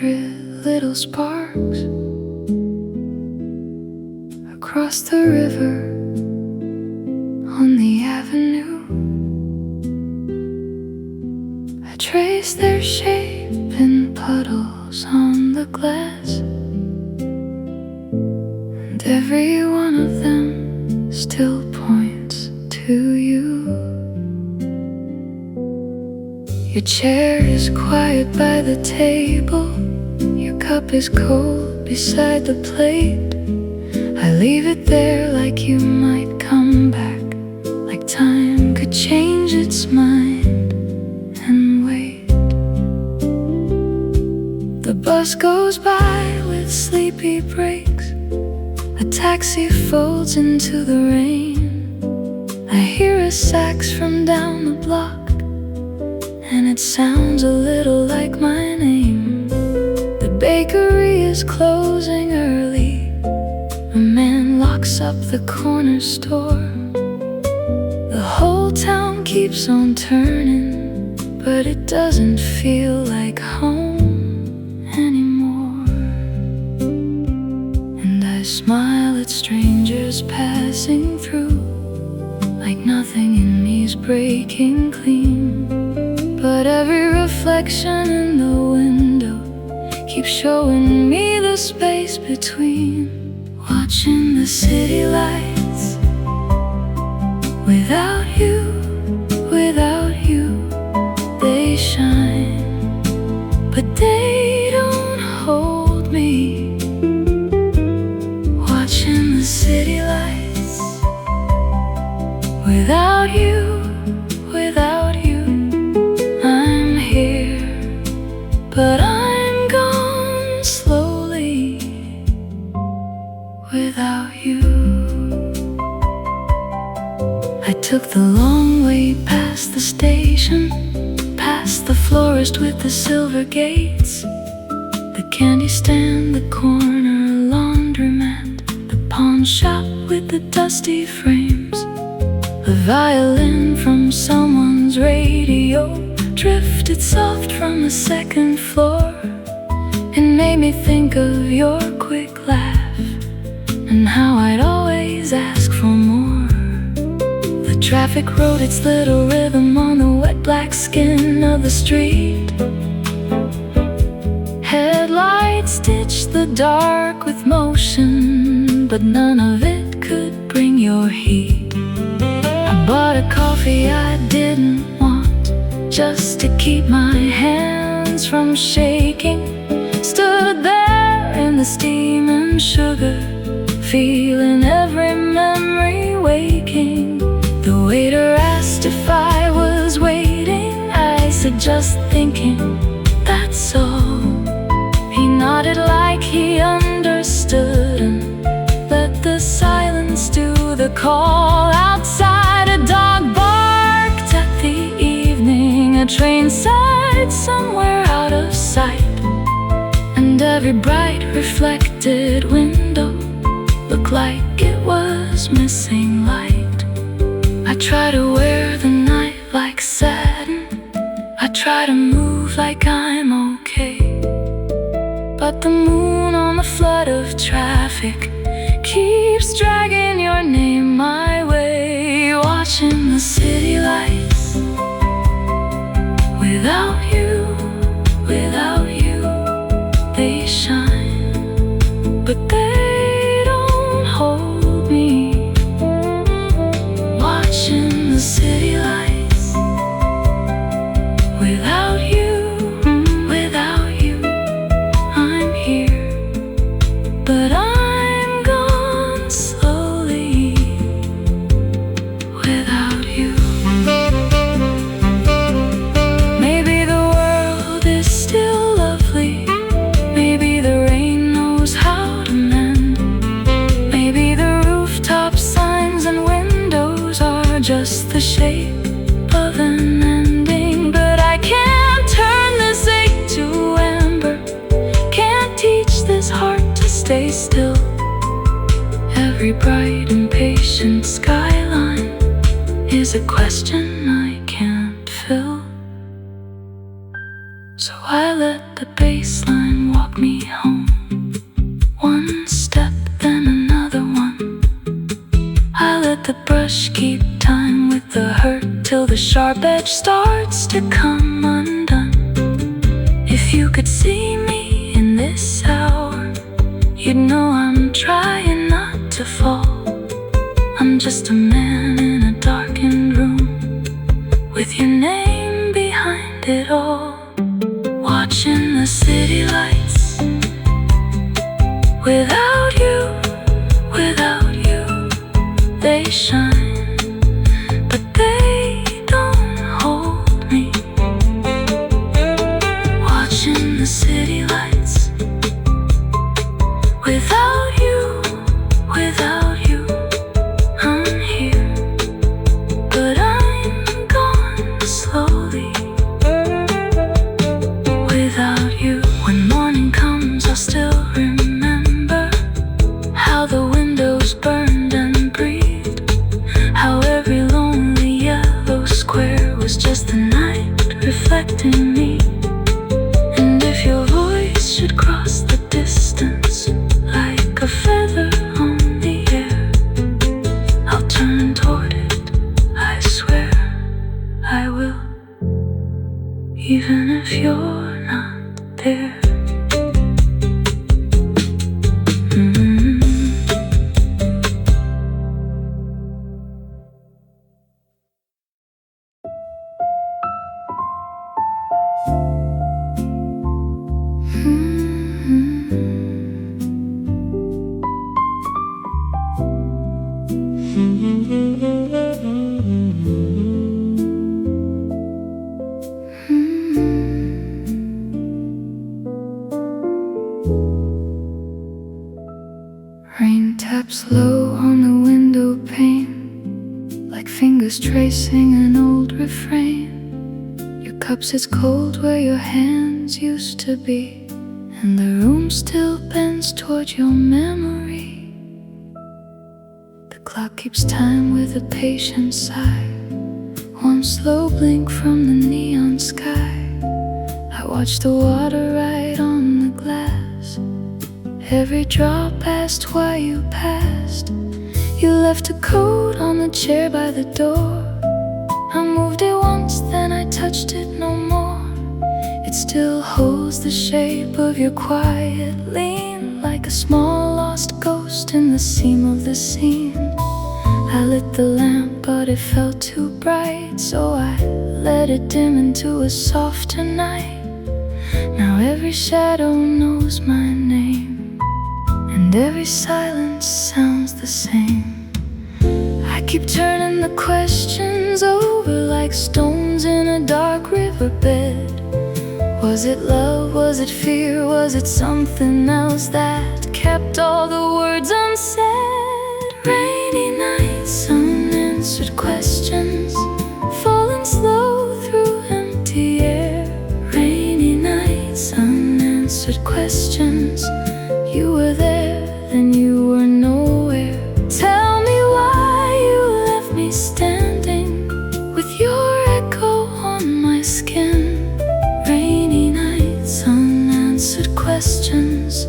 favorite little sparks across the river on the avenue. I trace their shape in puddles on the glass, and every one of them still points to you. Your chair is quiet by the table, your cup is cold beside the plate. I leave it there like you might come back, like time could change its mind and wait. The bus goes by with sleepy brakes, a taxi folds into the rain. I hear a sax from down the block, and it sounds a little like my name. The bakery is closing early, a man locks up the corner store. The whole town keeps on turning, but it doesn't feel like home anymore. And I smile at strangers passing through, like nothing in me's breaking clean. But every reflection in the window keeps showing me the space between. Watching the city lights, without you, they shine, but they don't hold me. Watching the city lights, without you, I'm here, but I'm gone slowly without you. I took the long way past the station, past the florist with the silver gates, the candy stand, the corner laundromat, the pawn shop with the dusty frames. A violin from someone's radio drifted soft from the second floor. It made me think of your quick laugh and how I'd always ask for more. The traffic wrote its little rhythm on the wet black skin of the street. Headlights stitched the dark with motion, but none of it could bring your heat. I bought a coffee I didn't want, just to keep my hands from shaking. Stood there in the steam and sugar, feeling every memory waking. The waiter asked if I was waiting. I said, just thinking, that's all. He nodded like he understood and let the silence do the call. Outside, a dog barked at the evening, a train sighed somewhere out of sight, and every bright reflected window looked like it was missing light. I try to wear the night like satin, I try to move like I'm okay, but the moon on the flood of traffic keeps dragging your name my way. Watching the city lights, without you, they shine, but they don't hold me. Watching the city lights, without you, I'm here, but I'm gone slowly without you. Maybe the world is still lovely, maybe the rain knows how to mend, maybe the rooftop signs and windows are just the shape of an ending. But I can't turn this ache to amber, can't teach this heart to stay still. Every bright impatient skyline is a question I can't fill. So I let the bass baseline, walk me home. One step, then another one. I let the brush keep time with the hurt till the sharp edge starts to come undone. If you could see me in this hour, you'd know I'm trying not to fall. I'm just a man in a darkened room, with your name behind it all. Watching the city lights. Without you, they shine, but they don't hold me. Watching the city lights. Without you, I'm here, but I'm gone slowly. Without you, when morning comes, I'll still remember how the windows burned and breathed, how every lonely yellow square was just the night reflecting me. And if your voice should cross the distance like a feather on the air, I'll turn toward it, I swear I will, even if you're not there. Rain taps low on the window pane, like fingers tracing an old refrain. Your cup sits cold where your hands used to be, and the room still bends toward your memory. The clock keeps time with a patient sigh, one slow blink from the neon sky. I watch the water ride on the glass, every drop asked why you passed. You left a coat on the chair by the door. I moved it once, then I touched it no more. It still holds the shape of your quiet lean, like a small lost ghost in the seam of the scene. I lit the lamp, but it felt too bright, so I let it dim into a softer night. Now every shadow knows my name, and every silence sounds the same. I keep turning the questions over like stones in a dark riverbed. Was it love? Was it fear? Was it something else that kept all the words unsaid? Rainy nights, unanswered questions, falling slow through empty air. Rainy nights, unanswered questions. You were there, then you were nowhere. Tell me why you left me standing with your echo on my skin. Rainy nights, unanswered questions,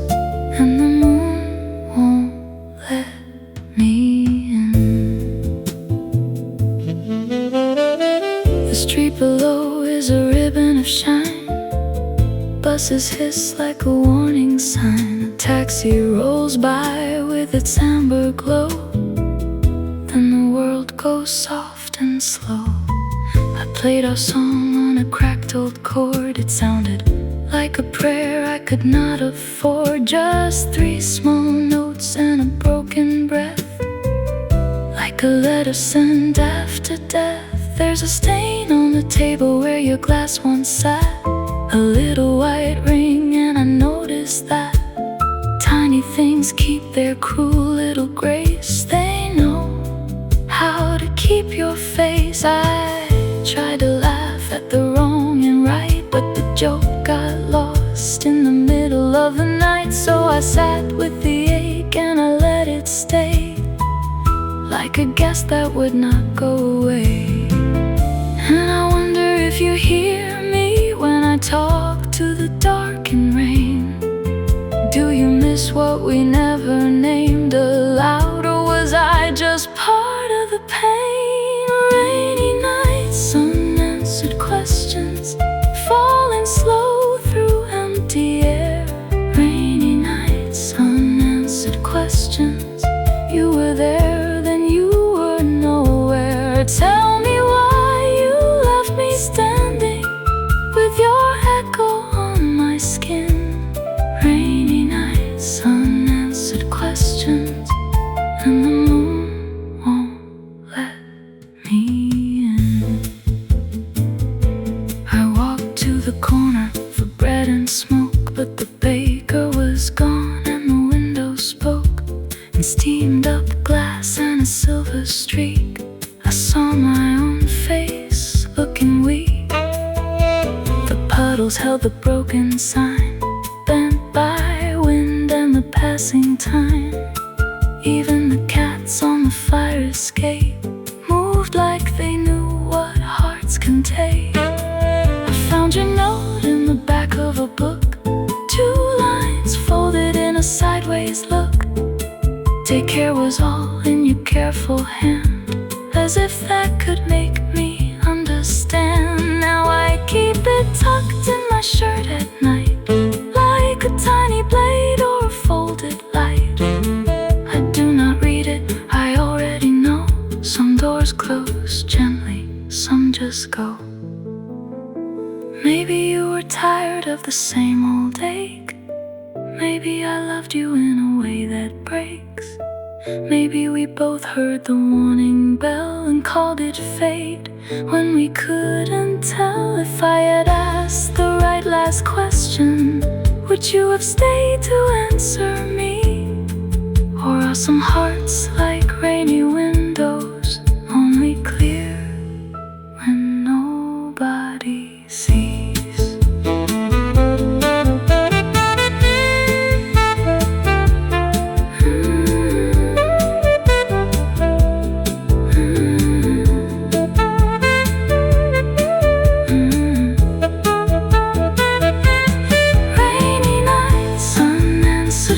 and the moon won't let me in. The street below is a ribbon of shine, buses hiss like a warning sign. A taxi rolls by with its amber glow, then the world goes soft and slow. I played our song on a cracked old chord. It sounded like a prayer I could not afford. Just three small notes and a broken breath, like a letter sent after death. There's a stain on the table where your glass once sat, a little white ring, and I noticed that tiny things keep their cruel little grace. They know how to keep your face. I tried to laugh at the wrong and right, but the joke got lost in the middle of the night. So I sat with the ache and I let it stay, like a guest that would not go away. And I wonder if you hear me when I talk to the dark and rain. what we never named aloud? Or was I just part of the pain? Rainy nights, unanswered questions, falling slow through empty air. Rainy nights, unanswered questions. You were there, then you were nowhere. Tell me why you left me standing with your echo on my skin. Rainy nights, unanswered questions, and the moon won't let me in. I walked to the corner for bread and smoke, but the baker was gone and the window spoke and steamed up glass and a silver streak. I saw my own face looking weak. The puddles held the broken sign, bent by wind and the passing time. Even the cats on the fire escape moved like they knew what hearts can take. I found your note in the back of a book, 2 lines folded in a sideways look. Take care was all in your careful hand, as if that could make me understand. Now I keep it tucked in my shirt at night, like a tiny blade or a folded light. I do not read it, I already know. Some doors close gently, some just go. Maybe you were tired of the same old ache. Maybe I loved you in a way that breaks. Maybe we both heard the warning bell and called it fate, when we couldn't tell. If I had asked the right last question, would you have stayed to answer me? Or are some hearts like rainy windows, only clear when nobody sees?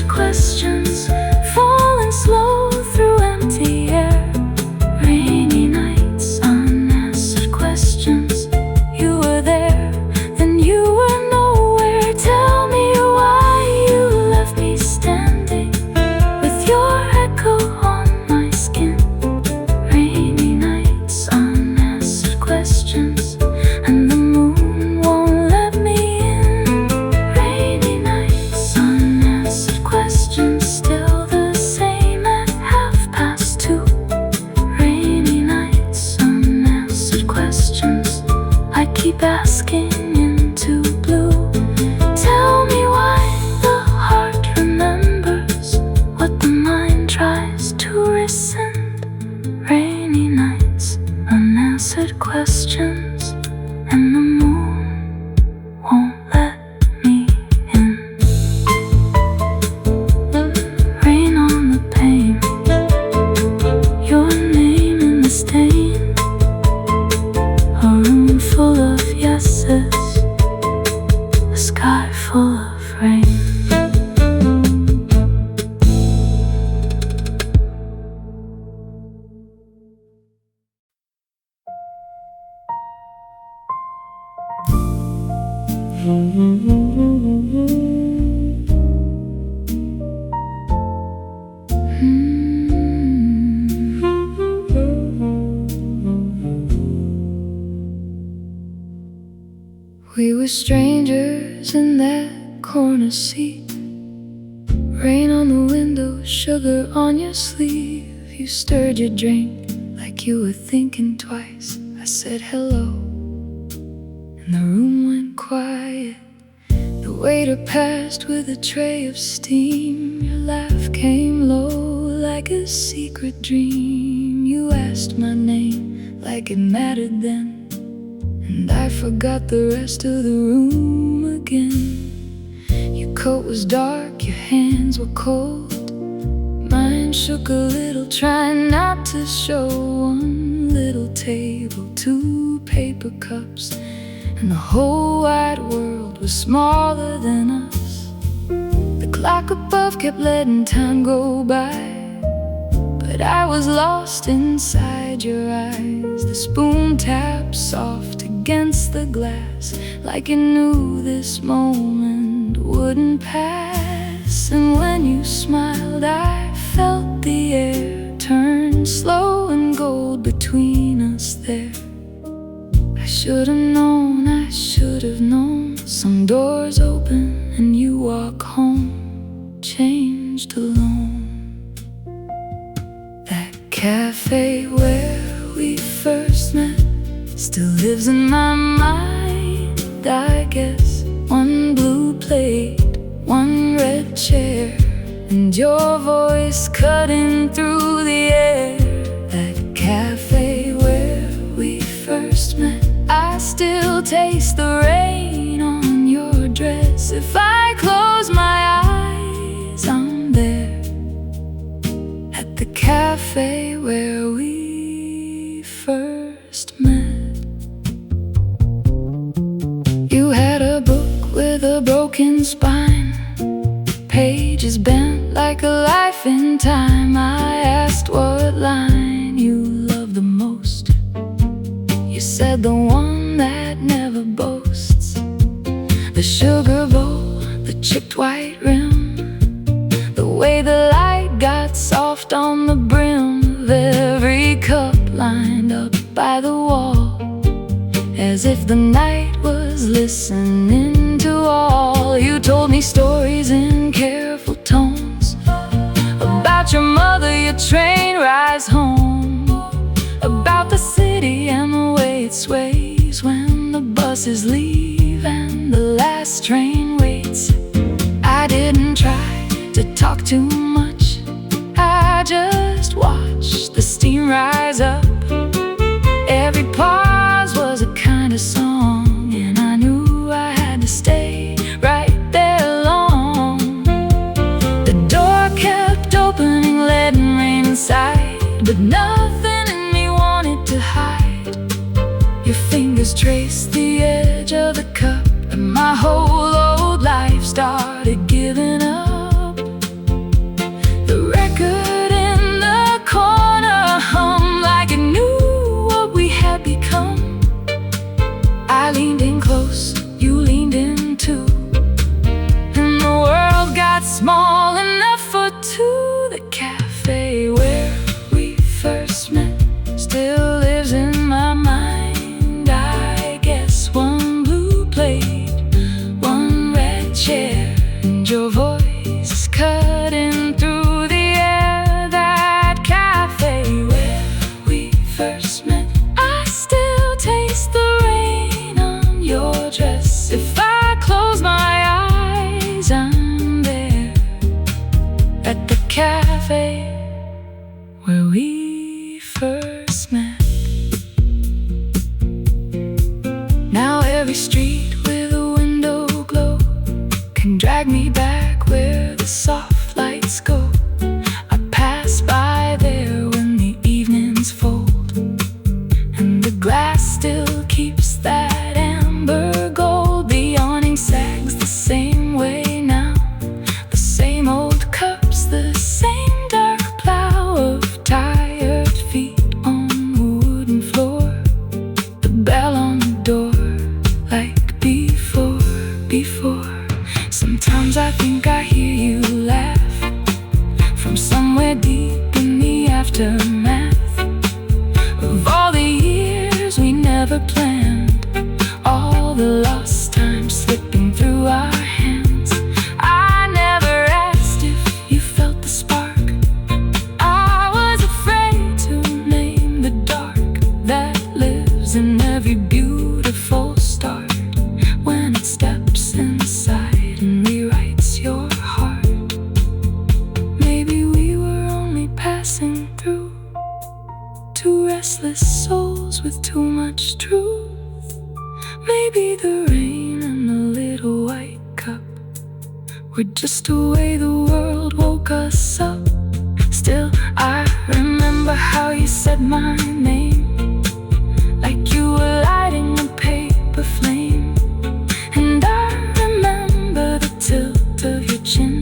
Questions falling slow through empty air. Rainy nights, unanswered questions. You were there, then you were nowhere. Tell me why you left me standing with your echo on my skin. Rainy nights, unanswered questions, and the moon won't let me in. Rainy nights, unanswered questions, still the same at 2:30. Rainy nights, unanswered questions. I keep asking into blue. Tell me why the heart remembers what the mind tries to rescind. Rainy nights, unanswered questions, and the moon won't let me in. Rain on the pane, your name in the stain. A room full of yeses, a sky full of rain. We were strangers in that corner seat. Rain on the window, sugar on your sleeve. You stirred your drink like you were thinking twice. I said hello, and the room went quiet. The waiter passed with a tray of steam. Your laugh came low like a secret dream. You asked my name like it mattered then, and I forgot the rest of the room again. Your coat was dark, your hands were cold. Mine shook a little, trying not to show. One little table, 2 paper cups, and the whole wide world was smaller than us. The clock above love kept letting time go by, but I was lost inside your eyes. The spoon tapped soft against the glass, like it knew this moment wouldn't pass. And when you smiled, I felt the air turn slow and gold between us there. I should have known, I should have known. Some doors open and you walk home, changed alone. That cafe where we first met still lives in my mind, I guess. One blue plate, one red chair, and your voice cutting through the air. That cafe where we first met, I still taste the rain on your dress. If I close my eyes, I'm there at the cafe where we first met. You had a book with a broken spine, pages bent like a life in time. I asked what line you loved the most. You said the one that never boasts. The sugar bowl, the chipped white rim, the way the light got soft on the brim of every cup lined up by the wall, as if the night was listening to all. You told me stories in careful tones about your mother, your train rides home, about the city and the way it sways when the buses leave and the last train waits. I didn't try to talk too much, I just watched the steam rise up. Every pause was a kind of song, and I knew I had to stay right there long. The door kept opening, letting rain inside, but nothing in me wanted to hide. Your fingers traced the edge of the cup, and my whole old life started giving up. The record in the corner hummed like it knew what we had become. I leaned in close, you leaned in too, and the world got small enough for two. The cafe where we first met still lives in my mind, I guess. One blue plate, one red chair, and your voice cutting through the air. That cafe where we first met, I still taste the rain on your dress. If I close my eyes, I'm there at the cafe where we first met. Now every street with a window glow can drag me back where the soft lights go. I pass by there when the evenings fold, and the glass still keeps that amber gold. The awning sags the same way now, the same old cups, the same dark plow of tired feet on the wooden floor. The bell on the door like before. Sometimes I think I hear you laugh from somewhere deep in the aftermath of all the years we never planned, all the lost time slipping through our hands. I never asked if you felt the spark. I was afraid to name the dark that lives in every beautiful start, when it steps inside and rewrites your heart. Maybe we were only passing through, two restless souls with too much truth. Maybe the rain and the little white cup were just the way the world woke us up. Still, I remember how you said my name, like you were lighting a paper flame. And I remember the tilt of your chin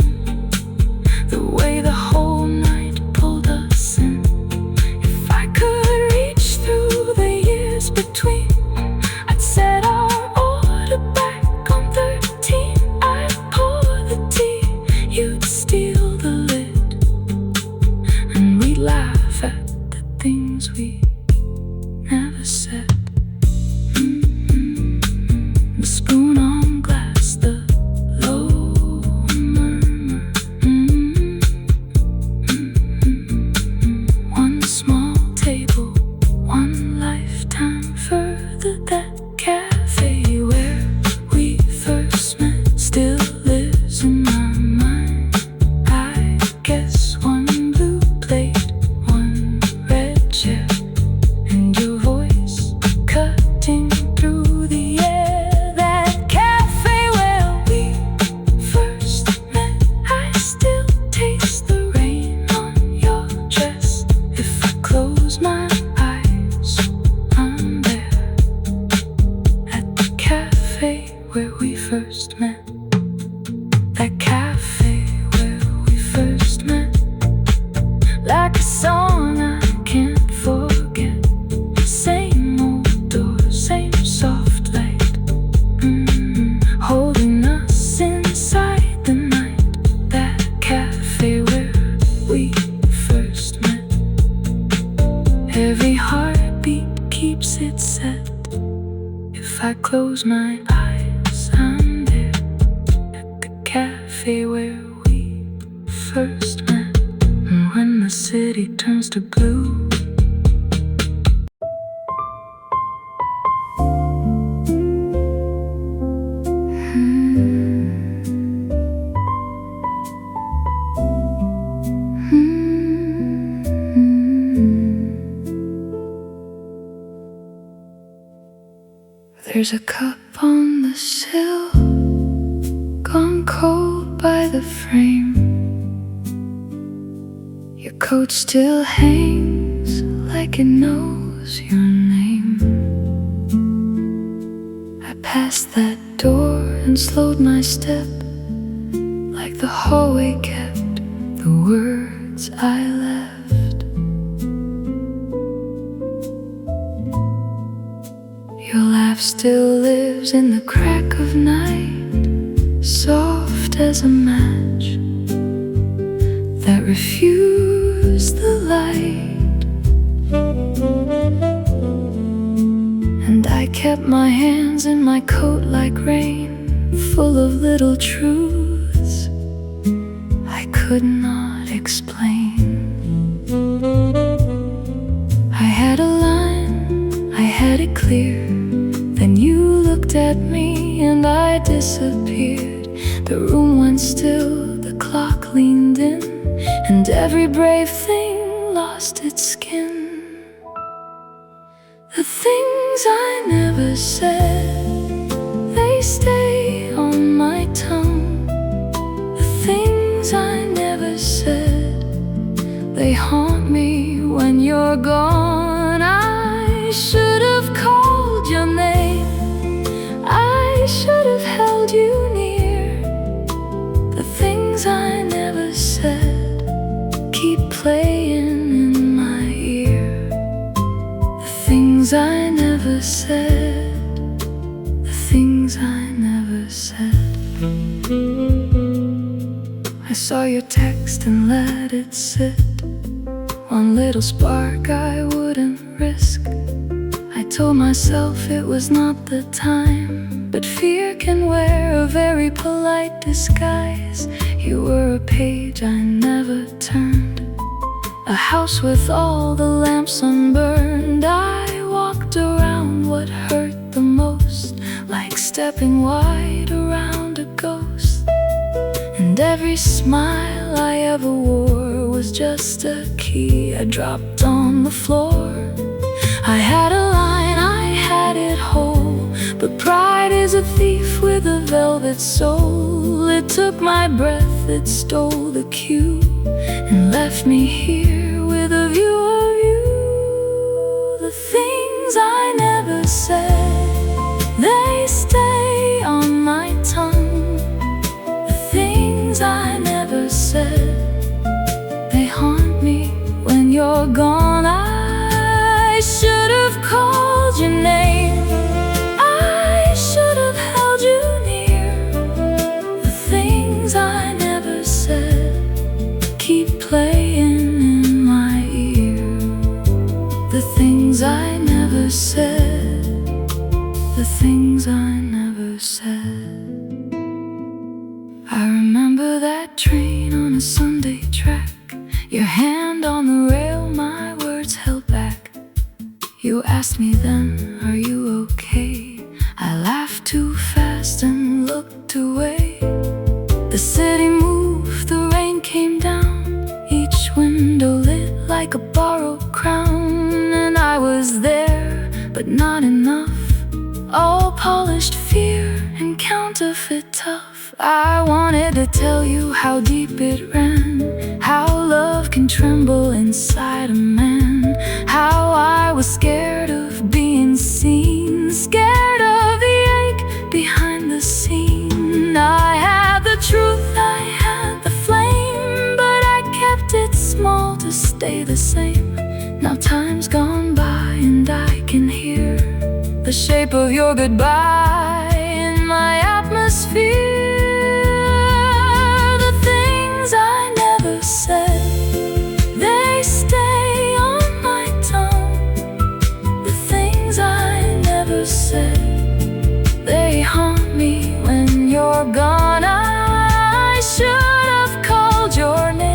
first met, and when the city turns to blue. There's a cup on the sill, gone cold by the frame. Your coat still hangs like it knows your name. I passed that door and slowed my step, like the hallway kept the words I left. Your laugh still lives in the crack of night, soft as a match that refused the light. And I kept my hands in my coat like rain, full of little truths I could not explain. I had a line, I had it clear. Then you looked at me and I disappeared. The room went still, the clock leaned in, and every brave thing lost its skin. The things I never said, they stay on my tongue. The things I never said, they haunt me when you're gone. I should have called your name, I should have held you near. The things I never said keep playing in my ear. The things I never said, the things I never said. I saw your text and let it sit, one little spark I wouldn't risk. I told myself it was not the time, but fear can wear a very polite disguise. You were a page I never turned, a house with all the lamps unburned. I walked around what hurt the most, like stepping wide around a ghost. And every smile I ever wore was just a key I dropped on the floor. I had a line, I had it whole, but pride is a thief with a velvet soul. It took my breath, it stole the cue, and left me here with a view of you. The things I never said, they stay on my tongue. The things I never said, they haunt me when you're gone. I should have called your name, I should have held you near. The things I never said keep playing in my ear. The things I never said, the things I never said. I remember that train on a Sunday track, your hand on the rail, my words held back. You asked me then, are you okay? I laughed too fast and looked away. The city moved, the rain came down, each window lit like a borrowed crown. And I was there, but not enough, all polished fear and counterfeit tough. I wanted to tell you how deep it ran, how love can tremble inside a man, how I was scared of being seen, scared of the ache behind the scene. I had the truth, I had the flame, but I kept it small to stay the same. Now time's gone by and I can hear the shape of your goodbye in my atmosphere. The things I never said, they stay on my tongue. The things I never said, they haunt me when you're gone. I should have called your name,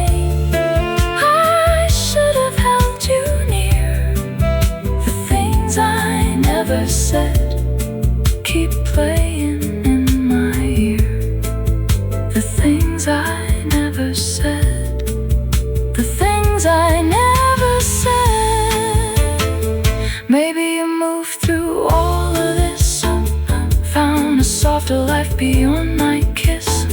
I never said, the things I never said. Maybe you moved through all of this, found a softer life beyond my kiss.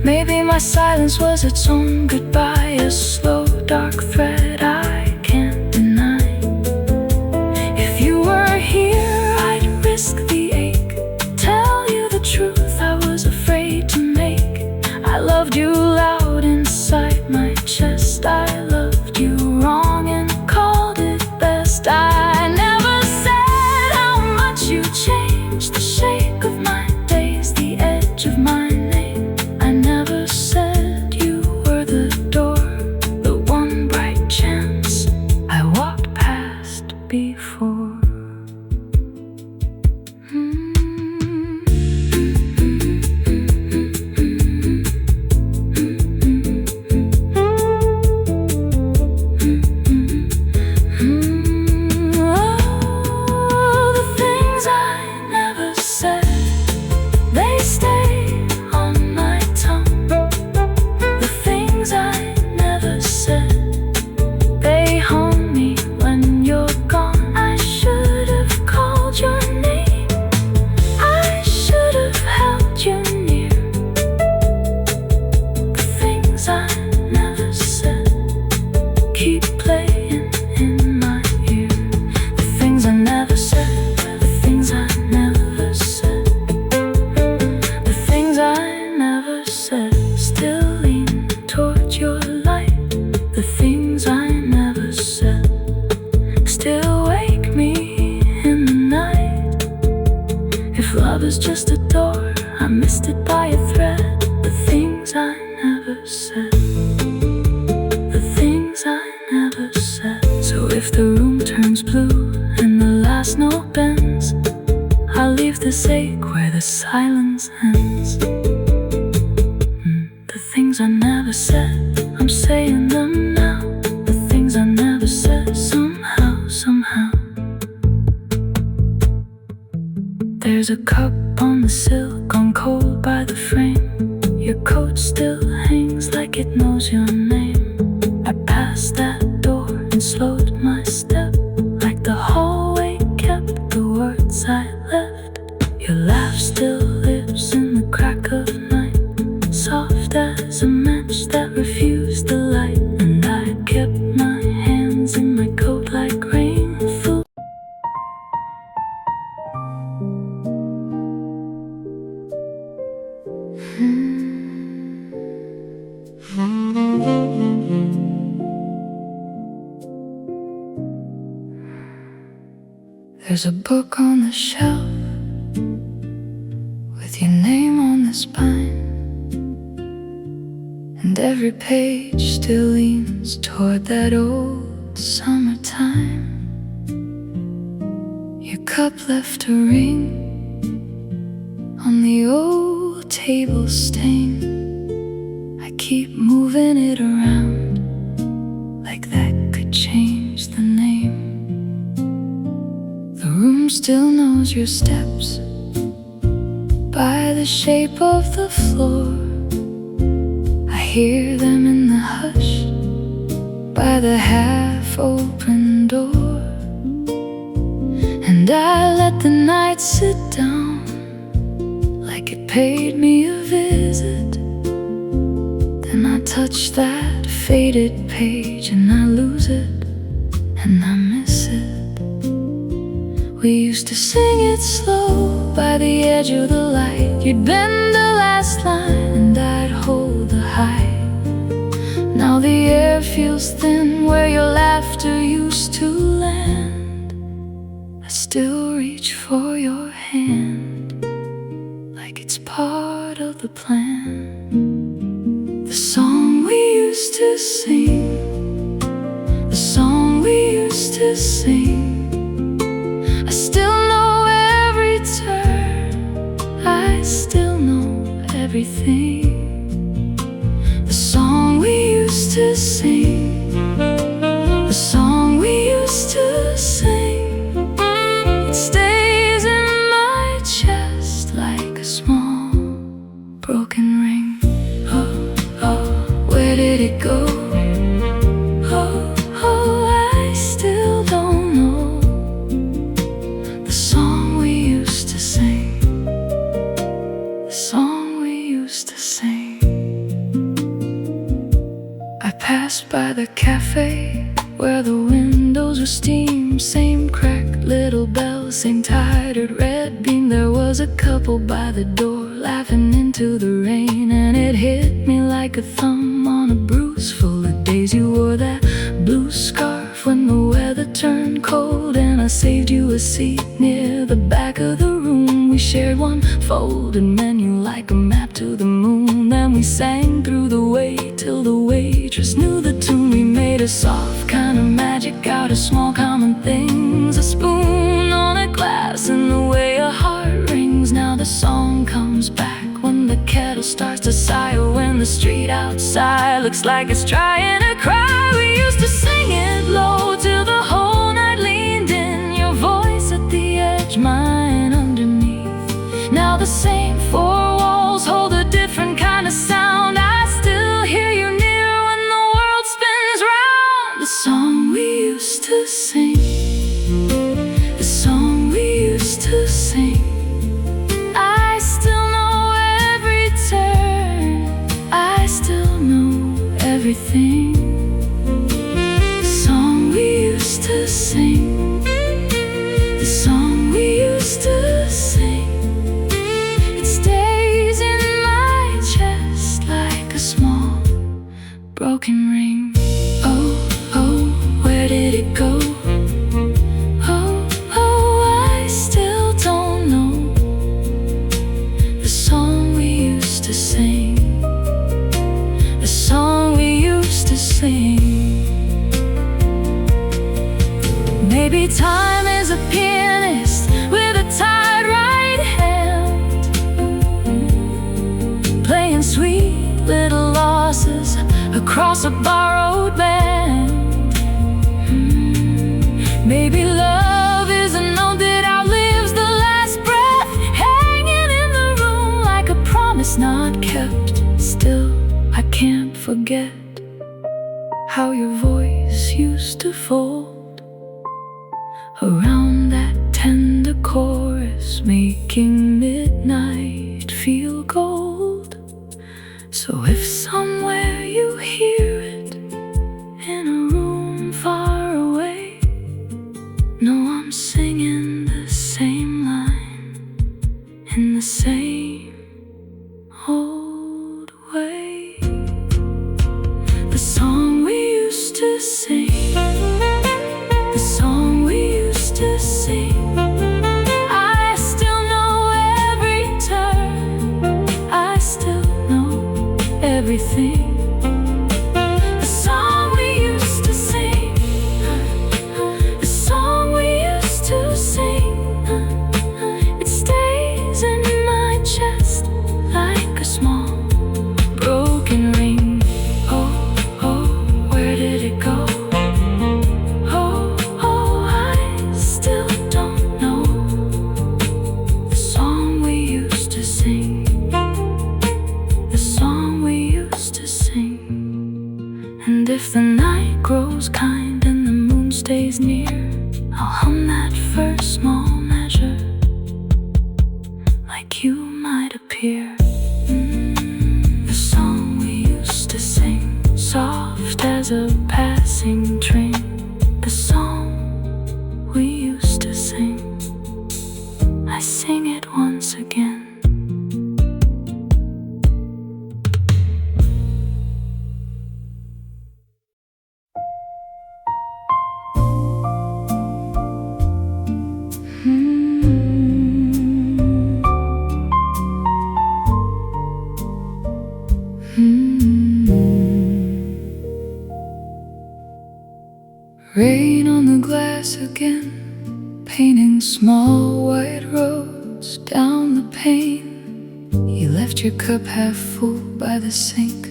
Maybe my silence was its own goodbye, a slow dark thread I can't deny. If you were here, I'd risk the ache, tell you the truth I was afraid to make. I loved you loud inside my chest, I loved you wrong and called it best. I never said how much you changed, the shake of my days, the edge of my name. I never said you were the door, the one bright chance I walked past before. Love is just a door, I missed it by a thread. The things I never said, the things I never said. So if the room turns blue and the last note bends, I'll leave this ache where the silence ends. The things I never said, I'm saying them now. The things I never said, somehow, somehow. There's a cup on the sill, gone cold by the frame. Your coat still hangs like it knows your name. I passed that door and slowed my step, like the hallway kept the words I left. Your laugh still lives in the crack of night, soft as a match that refused the light. And I kept my hands in my coat like rain full. There's a book on the shelf with your name on the spine, and every page still leans toward that old summertime. Your cup left a ring on the old table stain. I keep moving it around like that could change the name. The room still knows your steps by the shape of the floor. I hear them in the hush by the half-open door. And I let the night sit down like it paid me a visit. Then I touch that faded page and I lose it and I miss it. We used to sing it slow by the edge of the light. You'd bend the last line and I'd hold the high. Now the air feels thin where your laughter used to land. I still reach for your hand like it's part of the plan. The song we used to sing, the song we used to sing. I still know every turn, I still know everything. The song we used to sing, the song we used to sing. It stays in my chest like a small broken ring. Oh, oh. where did it go? Oh, oh, I still don't know the song we used to sing, the song we used to sing. I passed by the cafe where the windows were steam, same cracked little bell, same tattered red beam. There was a couple by the door laughing into the rain, and it hit me like a thumb on a bruise full of days. You wore that blue scarf when the weather turned cold, and I saved you a seat near the back of the room. We shared one folded menu like a map to the moon. Then we sang through the way till the waitress knew the tune. We made a soft kind of magic out of small common things, a spoon on a glass and the way a heart rings. Now the song comes back when the kettle starts to sigh, or when the street outside looks like it's trying to cry. We used to sing it low till the whole night leaned in, your voice at the edge, mine underneath. Now the same four walls hold a different kind of sound. I still hear you near when the world spins round. The song we used to sing, the song we used to sing. I still know every turn, I still know everything. The song we used to sing, the song we used to sing. It stays in my chest like a small broken ring. Oh, oh, where did it go? Oh, oh, I still don't know the song we used to sing, the song we used to sing. Maybe time is a pianist with a tied right hand, playing sweet little losses across a borrowed band. Maybe love is a note that outlives the last breath, hanging in the room like a promise not kept. Still, I can't forget how your voice used to fold around that tender chorus, making midnight feel gold. So if somewhere you hear it in a room far away, know I'm singing the same line in the same old way. The song we used to sing, the song we used to sing. I still know every turn, I still know everything. The song we used to sing, the song we used to sing. It stays in my chest like a small broken ring. Oh, oh, where did it go? Oh, oh, I still don't know the song we used to sing, the song we used to sing. And if the night grows kind and the moon stays near, I'll hum that first small measure, like you might appear. The song we used to sing, soft as a passing train. The song we used to sing, I sing it once again. Rain on the glass again, painting small white roads down the pane. You left your cup half full by the sink,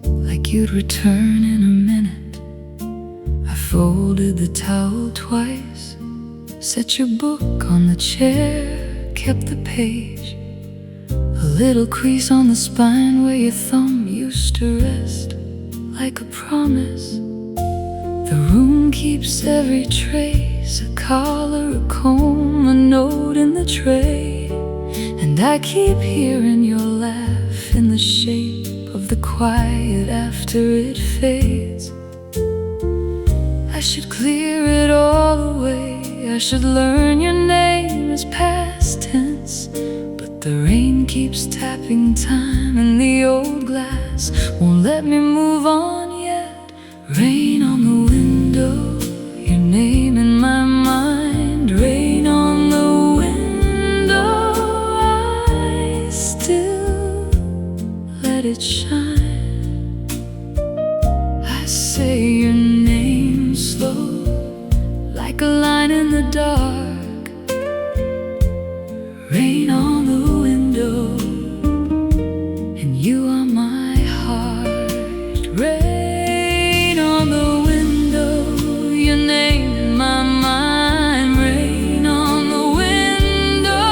like you'd return in a minute. I folded the towel twice, set your book on the chair, kept the page. A little crease on the spine where your thumb used to rest. like a promise. The room keeps every trace, a collar, a comb, a note in the tray. And I keep hearing your laugh in the shape of the quiet after it fades. I should clear it all away. I should learn your name is past tense. But the rain keeps tapping time, and the old glass won't let me move on yet. Rain on the window, your name in my mind. Rain on the window, I still let it shine. I say your name slow, like a line in the dark. Rain on the window, and you are my heart. Rain on the window, your name in my mind. Rain on the window,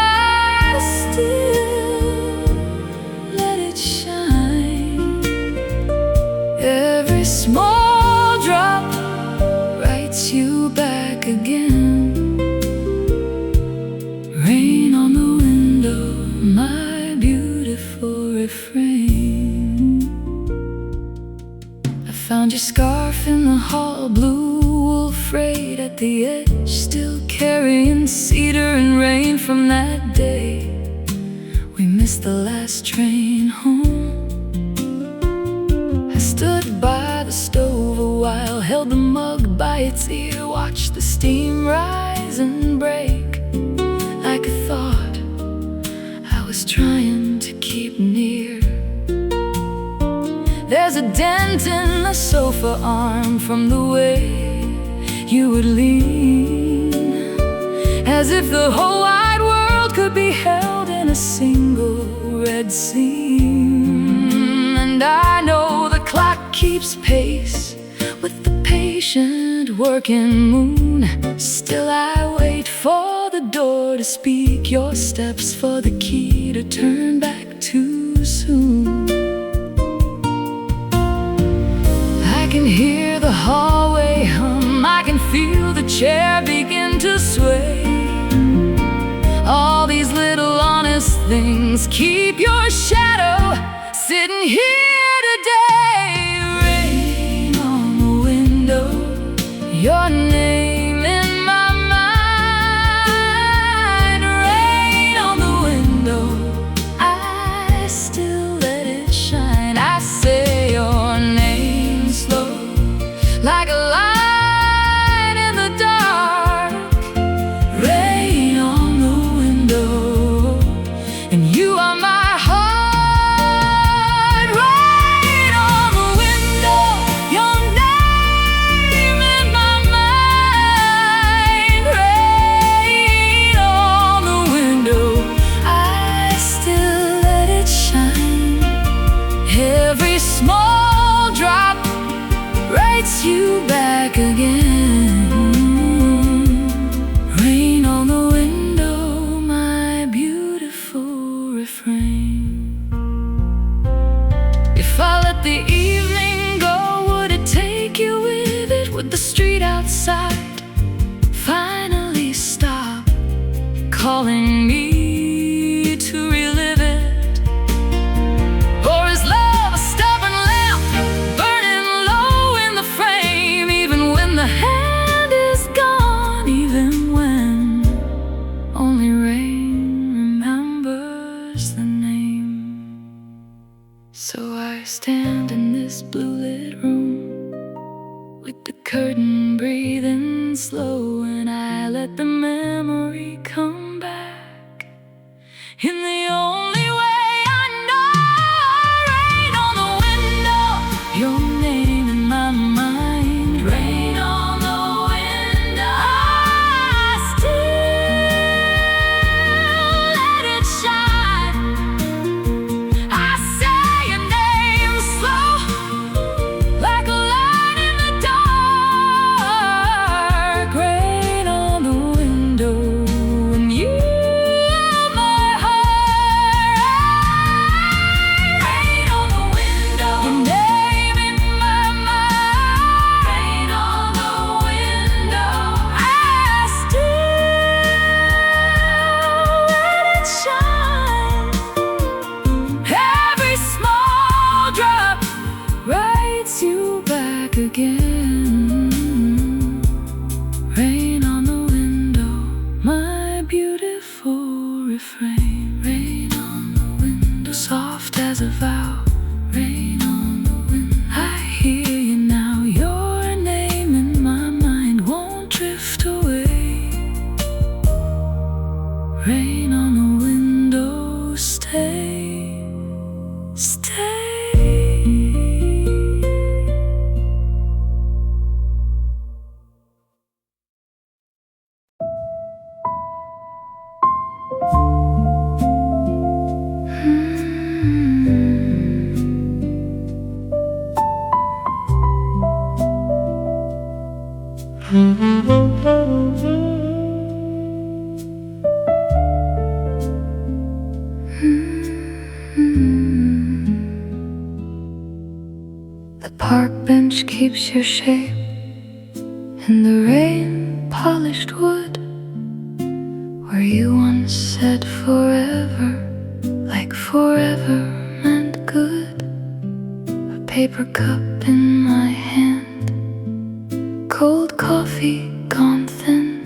I still let it shine. Every small drop writes you back again. Rain on the window, my beautiful refrain. I found your scarf in the hall, blue wool frayed at the edge, still carrying cedar and rain from that day. We missed the last train home. I stood by the stove a while, held the mug by its ear, watched the steam rise and break. Like a thought I was trying to keep near. There's a dent in the sofa arm from the way you would lean, as if the whole wide world could be held in a single red seam. And I know the clock keeps pace with the patient working moon. Still I wait for the door to speak your steps, for the key to turn back too soon. I can hear the hallway hum, I can feel the chair begin to sway. All these little honest things keep your shadow sitting here today. Rain on the window, your name in my mind. Rain on the window, I still let it shine. I say your name slow, like a line in the dark. Rain on the window, and you are my heart. Rain on the window, your name in my mind. Rain on the window, I still let it shine. Every small drop writes you back again. Rain on the window, my beautiful refrain. If I let the evening go, would it take you with it? Would the street outside finally stop calling me to relive it? Or is love a stubborn lamp burning low in the frame, even when the hand is gone, even when only rain remembers the name? So I stand in this blue lit room, with the curtain breathing slow, and I let the memory come back in the only way I know. Rain on the window, your name in my mind. Rain on the window, I still let it shine. I say your name slow, like a line in the dark. Rain on the window, it's you back again. Rain on the window, my beautiful refrain. Rain on the window, soft as a vow. Rain on the window, I hear you now. Your name in my mind won't drift away. Rain on the window, stay, stay. The park bench keeps your shape in the rain-polished wood, where you once said forever, like forever meant good. A paper cup in my hand, cold coffee gone thin,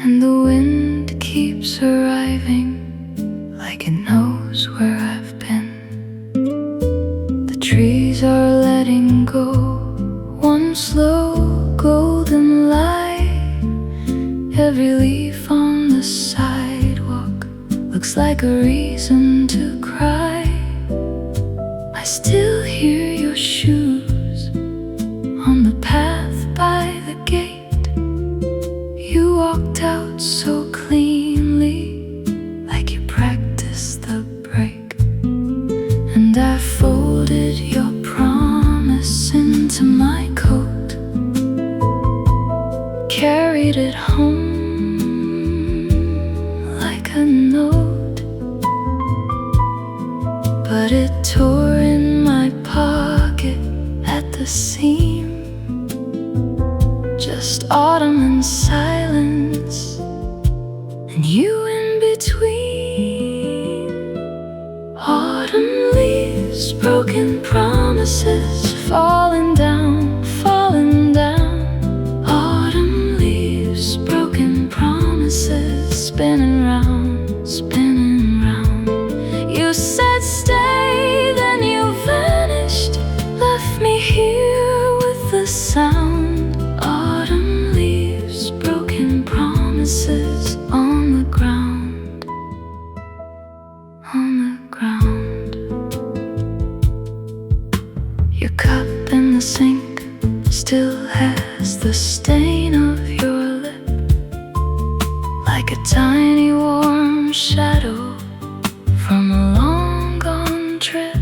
and the wind keeps arriving like it knows where I've been. The trees are letting go one slow golden lie. Every leaf on the sidewalk looks like a reason to cry. I still hear your shoes on the path by the gate. You walked out so cleanly, like you practiced the break. And I folded your promise into my coat, carried it home like a note, but it tore in my pocket at the seam. Just autumn and silence, and you in between. Autumn leaves, broken promises, falling down, falling down. Autumn leaves, broken promises, spinning round, spinning round. You said stay, then you vanished, left me here with the sound. Autumn leaves, broken promises on the ground, on the ground. Your cup in the sink still has the stain of your lip, like a tiny warm shadow from a long gone trip.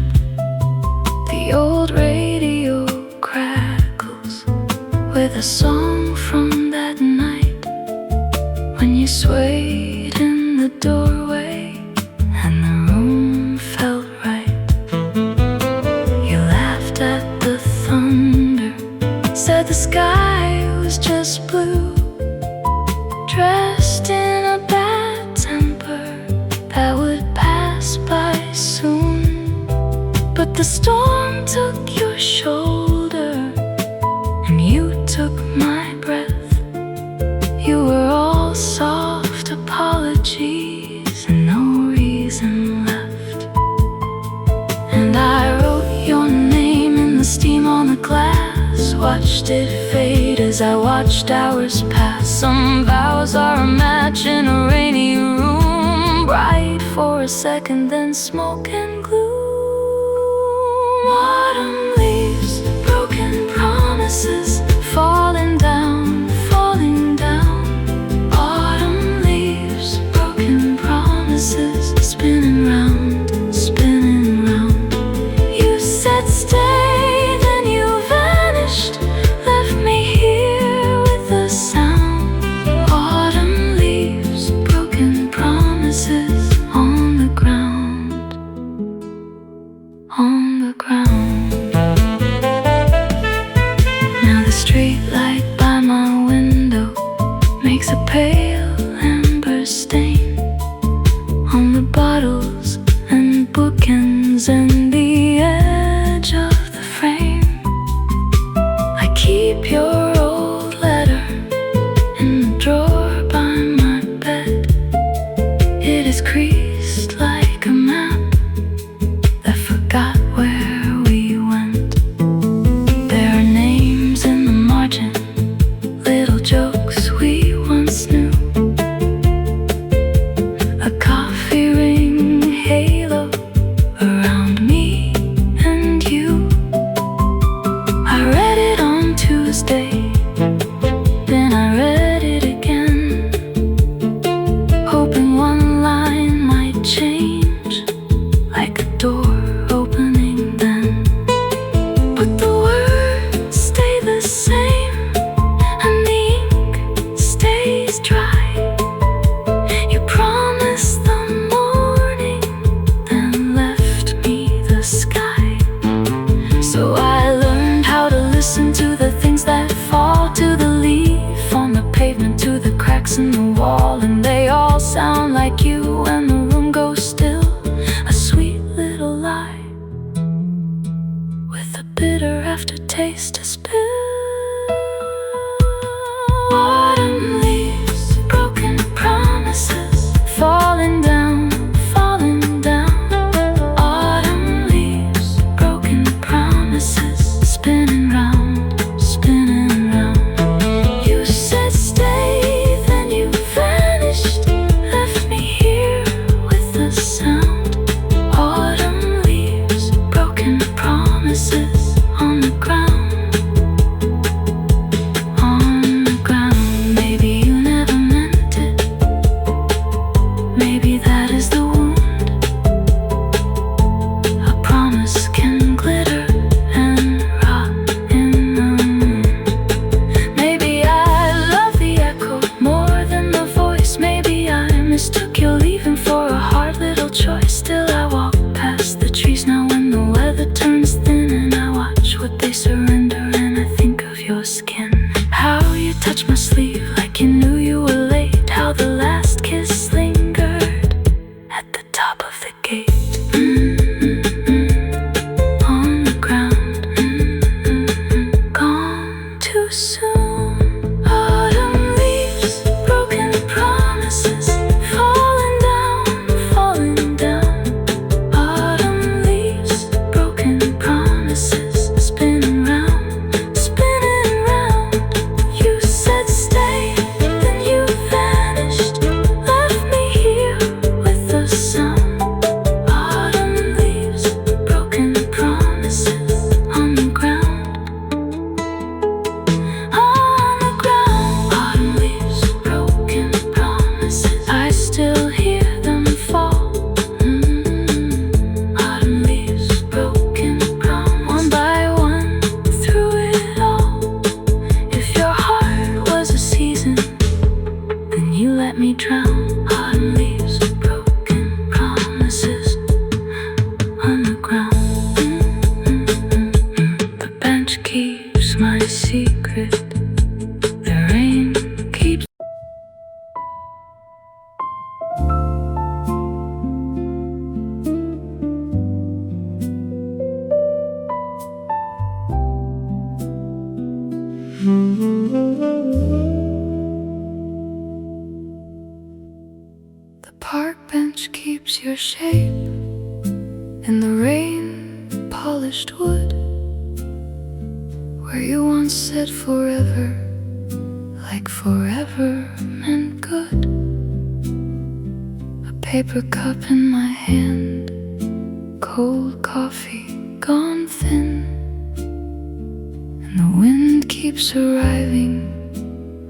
The old radio crackles with a song from that night when you swayed in the doorway and the room felt right. You laughed at the thunder, said the sky was just blue, dressed in a bad temper that would pass by soon. But the storm took your shoulder and you took my breath. You were all soft apologies and no reason left. And I wrote your name in the steam on the glass, watched it fade as I watched hours pass. Some vows are a match in a rainy room, bright for a second, then smoke and gloom. Autumn leaves, broken promises, falling down, falling down. Autumn leaves, broken promises, spinning round, spinning round. You said stay, then you vanished, left me here with the sound. Autumn leaves, broken promises on the ground, on the ground. listen to the things that fall, to the leaf on the pavement, to the cracks in the wall. And they all sound like you when the room goes still. A sweet little lie with a bitter aftertaste to spill. Autumn leaves, broken promises, falling down, falling down. Autumn leaves, broken promises, spinning round, spinning round. You said stay, then you vanished, left me here with the sound. Autumn leaves, broken promises on the ground. Maybe that is the wound. A promise can glitter and rot in the moon. Maybe I love the echo more than the voice. Maybe I mistook your leaving for a hard little choice. Still I walk past the trees now when the weather turns thin, and I watch what they surrender, and I think of your skin. How you touch my sleeve like you knew you were late. How the last kiss lingered at the top of the gate. On the ground, gone too soon. Autumn leaves, broken promises, falling down, falling down. Autumn leaves, broken promises, spinning round, spinning round. You said stay, then you vanished, left me here with the sound. Autumn leaves, broken promises on the ground. On the ground. Autumn leaves, broken promises, I still hear them fall. Autumn leaves, broken promises, one by one, through it all. If your heart was a season, then you let me drown. Autumn leaves, broken promises on the ground. The bench keeps my secret. The rain keeps. The park bench keeps your shape in the rain polished wood, where you once said forever, like forever meant good. A paper cup in my hand, cold coffee gone thin, and the wind keeps arriving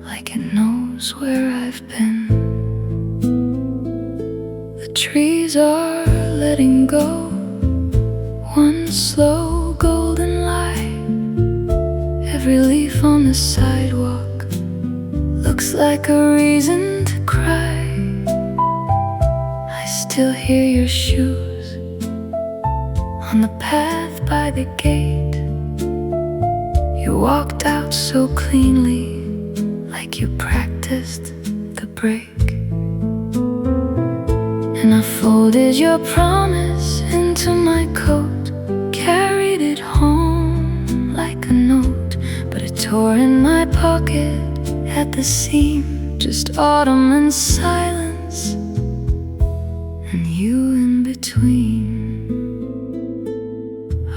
like it knows where I've been. The trees are letting go, one slow golden light. Every leaf on the sidewalk looks like a reason to cry. I still hear your shoes on the path by the gate. You walked out so cleanly, like you practiced the break. And I folded your promise into my coat, carried it home like a note, but it tore in my pocket at the seam. Just autumn and silence, and you in between.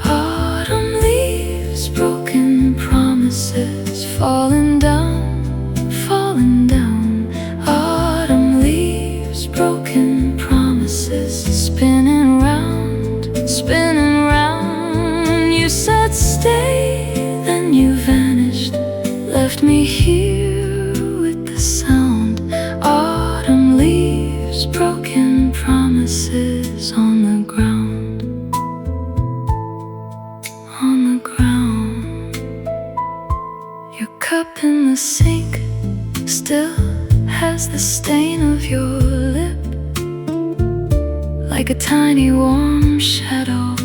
Autumn leaves, broken promises, falling down, falling down. Autumn leaves, broken promises, spinning round, spinning round. You said stay, then you vanished, left me here with the sound. Autumn leaves, broken promises on the ground, on the ground. Your cup in the sink still has the stain of your lip, like a tiny warm shadow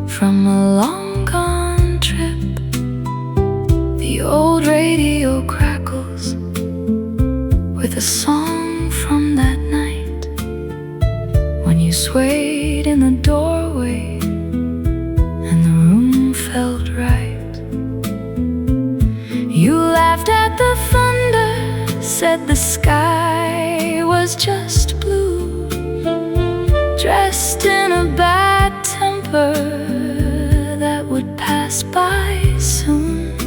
from a long gone trip. said the sky was just blue, dressed in a bad temper that would pass by soon.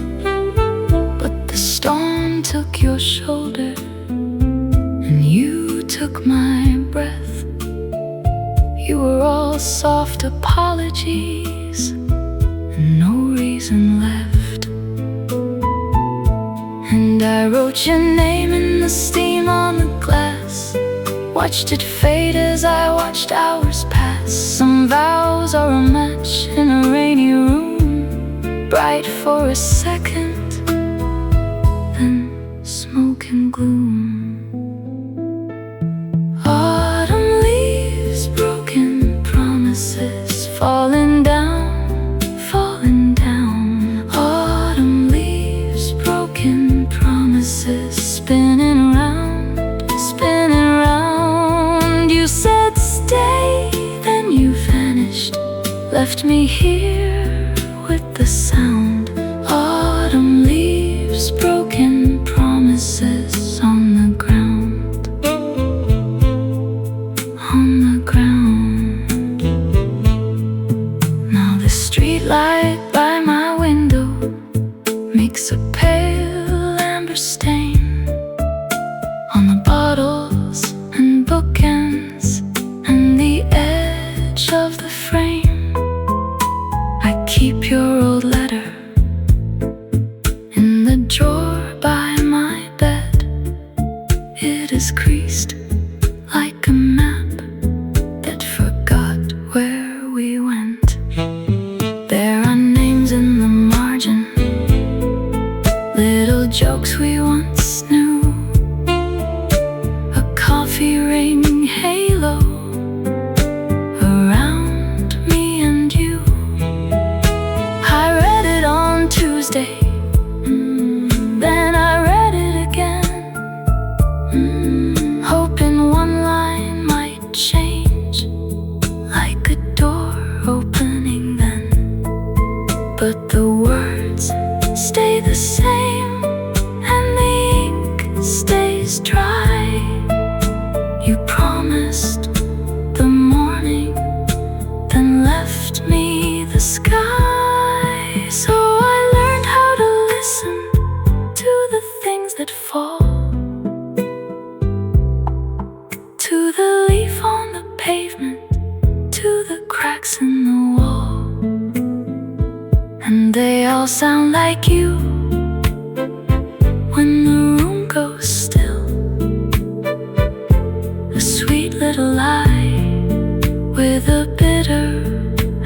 But the storm took your shoulder, and you took my breath. You were all soft apologies, and no reason left. And I wrote your name in the steam on the glass, watched it fade as I watched hours pass. Some vows are a match in a rainy room, bright for a second, then smoke and gloom. Autumn leaves, broken promises, falling down, falling down. Autumn leaves, broken promises, spinning round, spinning round. You said stay, then you vanished, left me here with the sound. Autumn leaves, broken promises on the ground, on the ground. Now the street light by my window makes a pale amber stain on the bottles and bookends and the edge of the frame. I keep your old letter in the drawer by my bed. It is creased like a map that forgot where we went. There are names in the margin, little jokes we once knew, a coffee ring halo around me and you. I read it on Tuesday, then I read it again, hoping one line might change, like a door opening then. But the words stay the same, and the ink stays dry. You promised the morning, then left me the sky. So I learned how to listen to the things that fall, to the leaf on the pavement, to the cracks in the wall. And they all sound like you when the room goes still. A sweet little lie with a bitter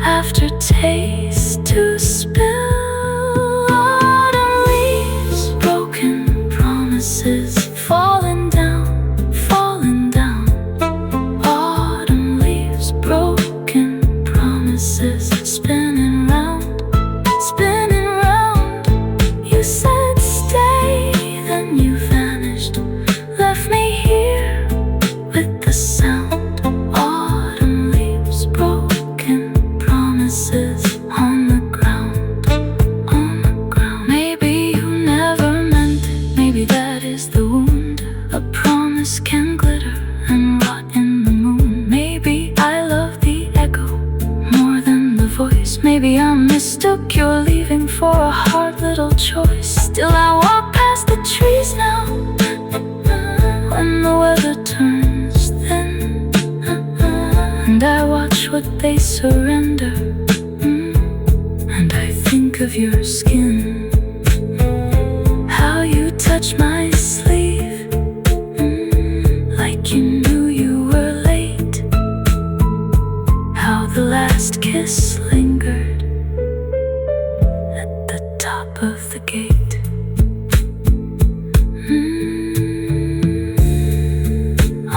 aftertaste to spill. Autumn leaves, broken promises, falling down, falling down. Autumn leaves, broken promises, spinning round, spinning round. You said stay, then you vanished, left me here with the sound. Autumn leaves, broken promises on the ground, on the ground. Maybe you never meant it, maybe that is the wound. A promise can glitter and rot in the moon. Maybe I love the echo more than the voice. Maybe I mistook your leaving for a hard little choice. Still I walk past the trees now when the weather turns thin, and I watch what they surrender, and I think of your skin, how you touch my sleeve, like you knew you were late, how the last kiss lingered at the top of the gate.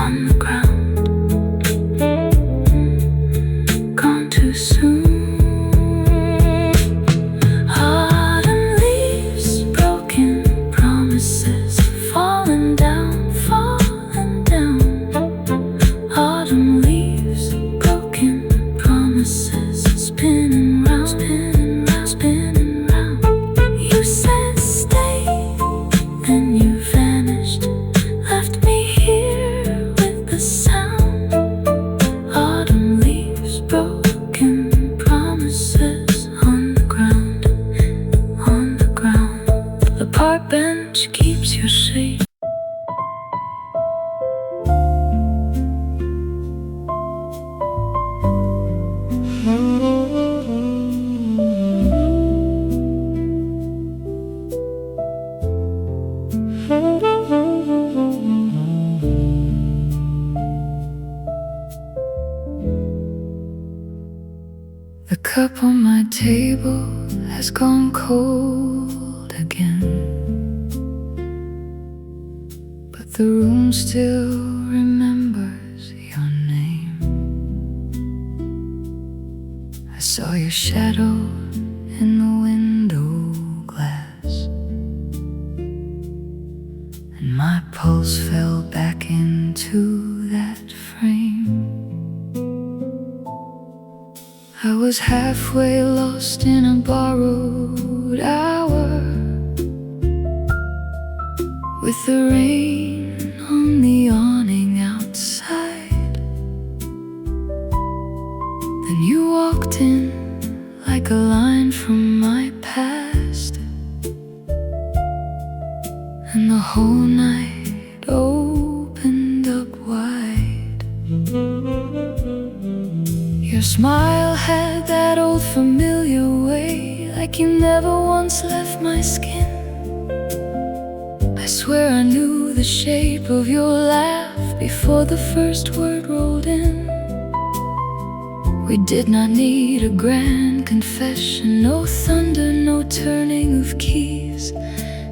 On the ground, gone too soon. Autumn leaves, broken promises, falling down, falling down. Autumn leaves, broken promises, spinning round, spinning round, spinning round. You said park bench keeps your shade. The cup on my table has gone cold again, but the room still remembers your name. I saw your shadow in the window glass, and my pulse fell back into that frame. I was halfway lost in a borrowed hour, with the rain on the awning outside. Then you walked in like a line from my past, and the whole night opened up wide. Your smile had that old familiar way, like you never once left my skin. I swear I knew the shape of your laugh before the first word rolled in. We did not need a grand confession, no thunder, no turning of keys,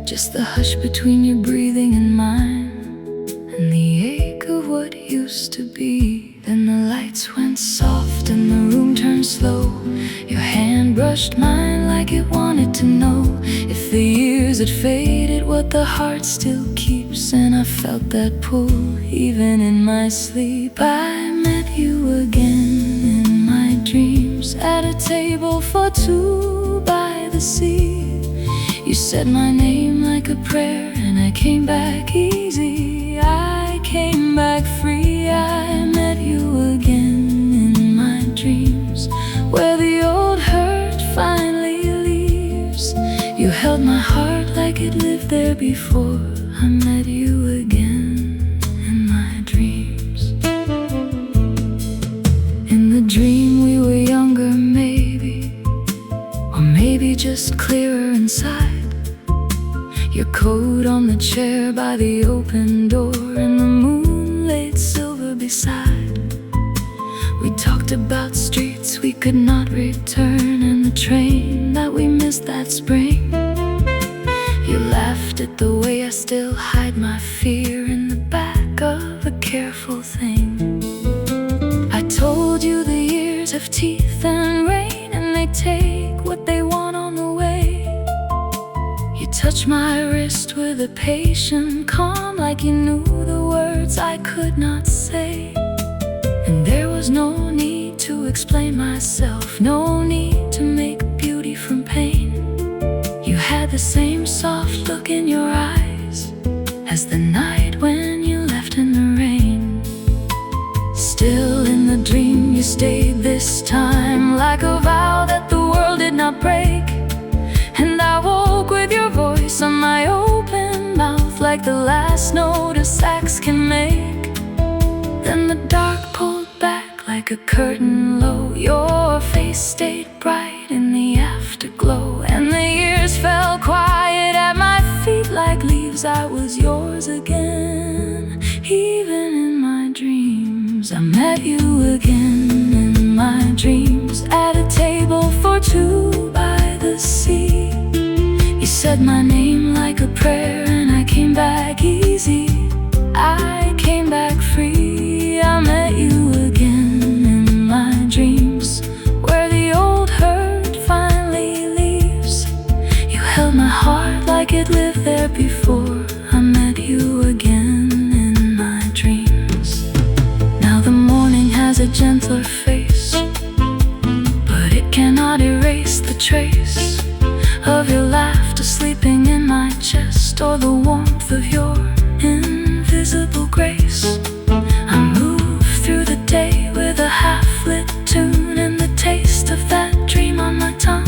just the hush between your breathing and mine, and the ache of what used to be. Then the lights went soft and the room turned slow. Your hand brushed mine like it wanted to know if the years had faded, what the heart still keeps. And I felt that pull even in my sleep. I met you again in my dreams, at a table for two by the sea. You said my name like a prayer, and I came back easy. I came back free. I met you again in my dreams, where the old hurt finally leaves. You held my heart like it lived there before. I met you again in my dreams. In the dream we were younger, maybe, or maybe just clearer inside. Your coat on the chair by the open door, and the moonlit silver beside. We talked about streets we could not return, and the train that we missed that spring. You laughed at the way I still hide my fear in the back of a careful thing. I told you the years have teeth and rain, and they take what they want on the way. You touched my wrist with a patient calm, like you knew the words I could not say. And there was no need to explain myself, no need to make beauty from pain. You had the same soft look in your eyes as the night when you left in the rain. Still in the dream you stayed this time, like a vow that the world did not break. And I woke with your voice on my open mouth, like the last note a sax can make. Then the dark pulled back like a curtain low. Your face stayed bright in the afterglow, and the years fell quiet at my feet like leaves. I was yours again, even in my dreams. I met you again in my dreams, at a table for two by the sea. You said my name like a prayer, and I came back easy. I came back free. I met you again in my dreams, where the old hurt finally leaves. You held my heart like it lived there before. I met you again in my dreams. Now the morning has a gentler face, but it cannot erase the trace of your laughter sleeping in my chest, or the warmth of your invisible grace. I move through the day with a half-lit tune, and the taste of that dream on my tongue.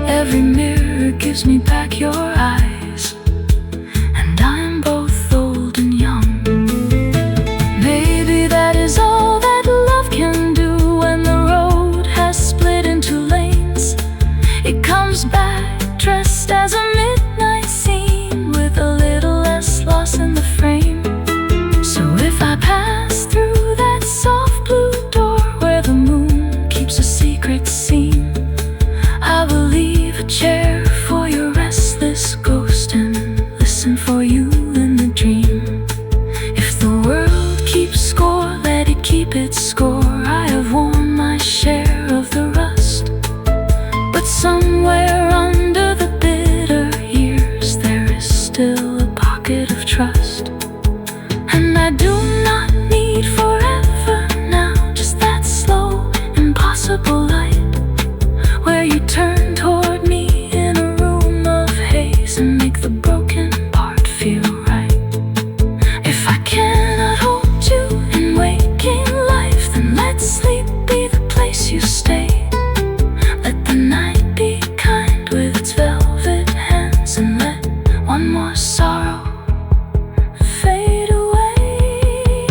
Every mirror gives me back your eyes, goes back, dressed as a midnight scene, with a little less loss in the frame. So if I pass through that soft blue door where the moon keeps a secret scene, I will leave a chair for your restless ghost and listen for you in the dream. If the world keeps score, let it keep its score. I have worn my share of the rust, but somewhere under the bitter years there is still a pocket of trust. And I do not need forever now, just that slow, impossible light, where you turn toward me in a room of haze and make the broken part feel right. If I cannot hold you in waking life, then let sleep be the place you stay. Let the night be kind with its velvet hands, and let one more sorrow fade away.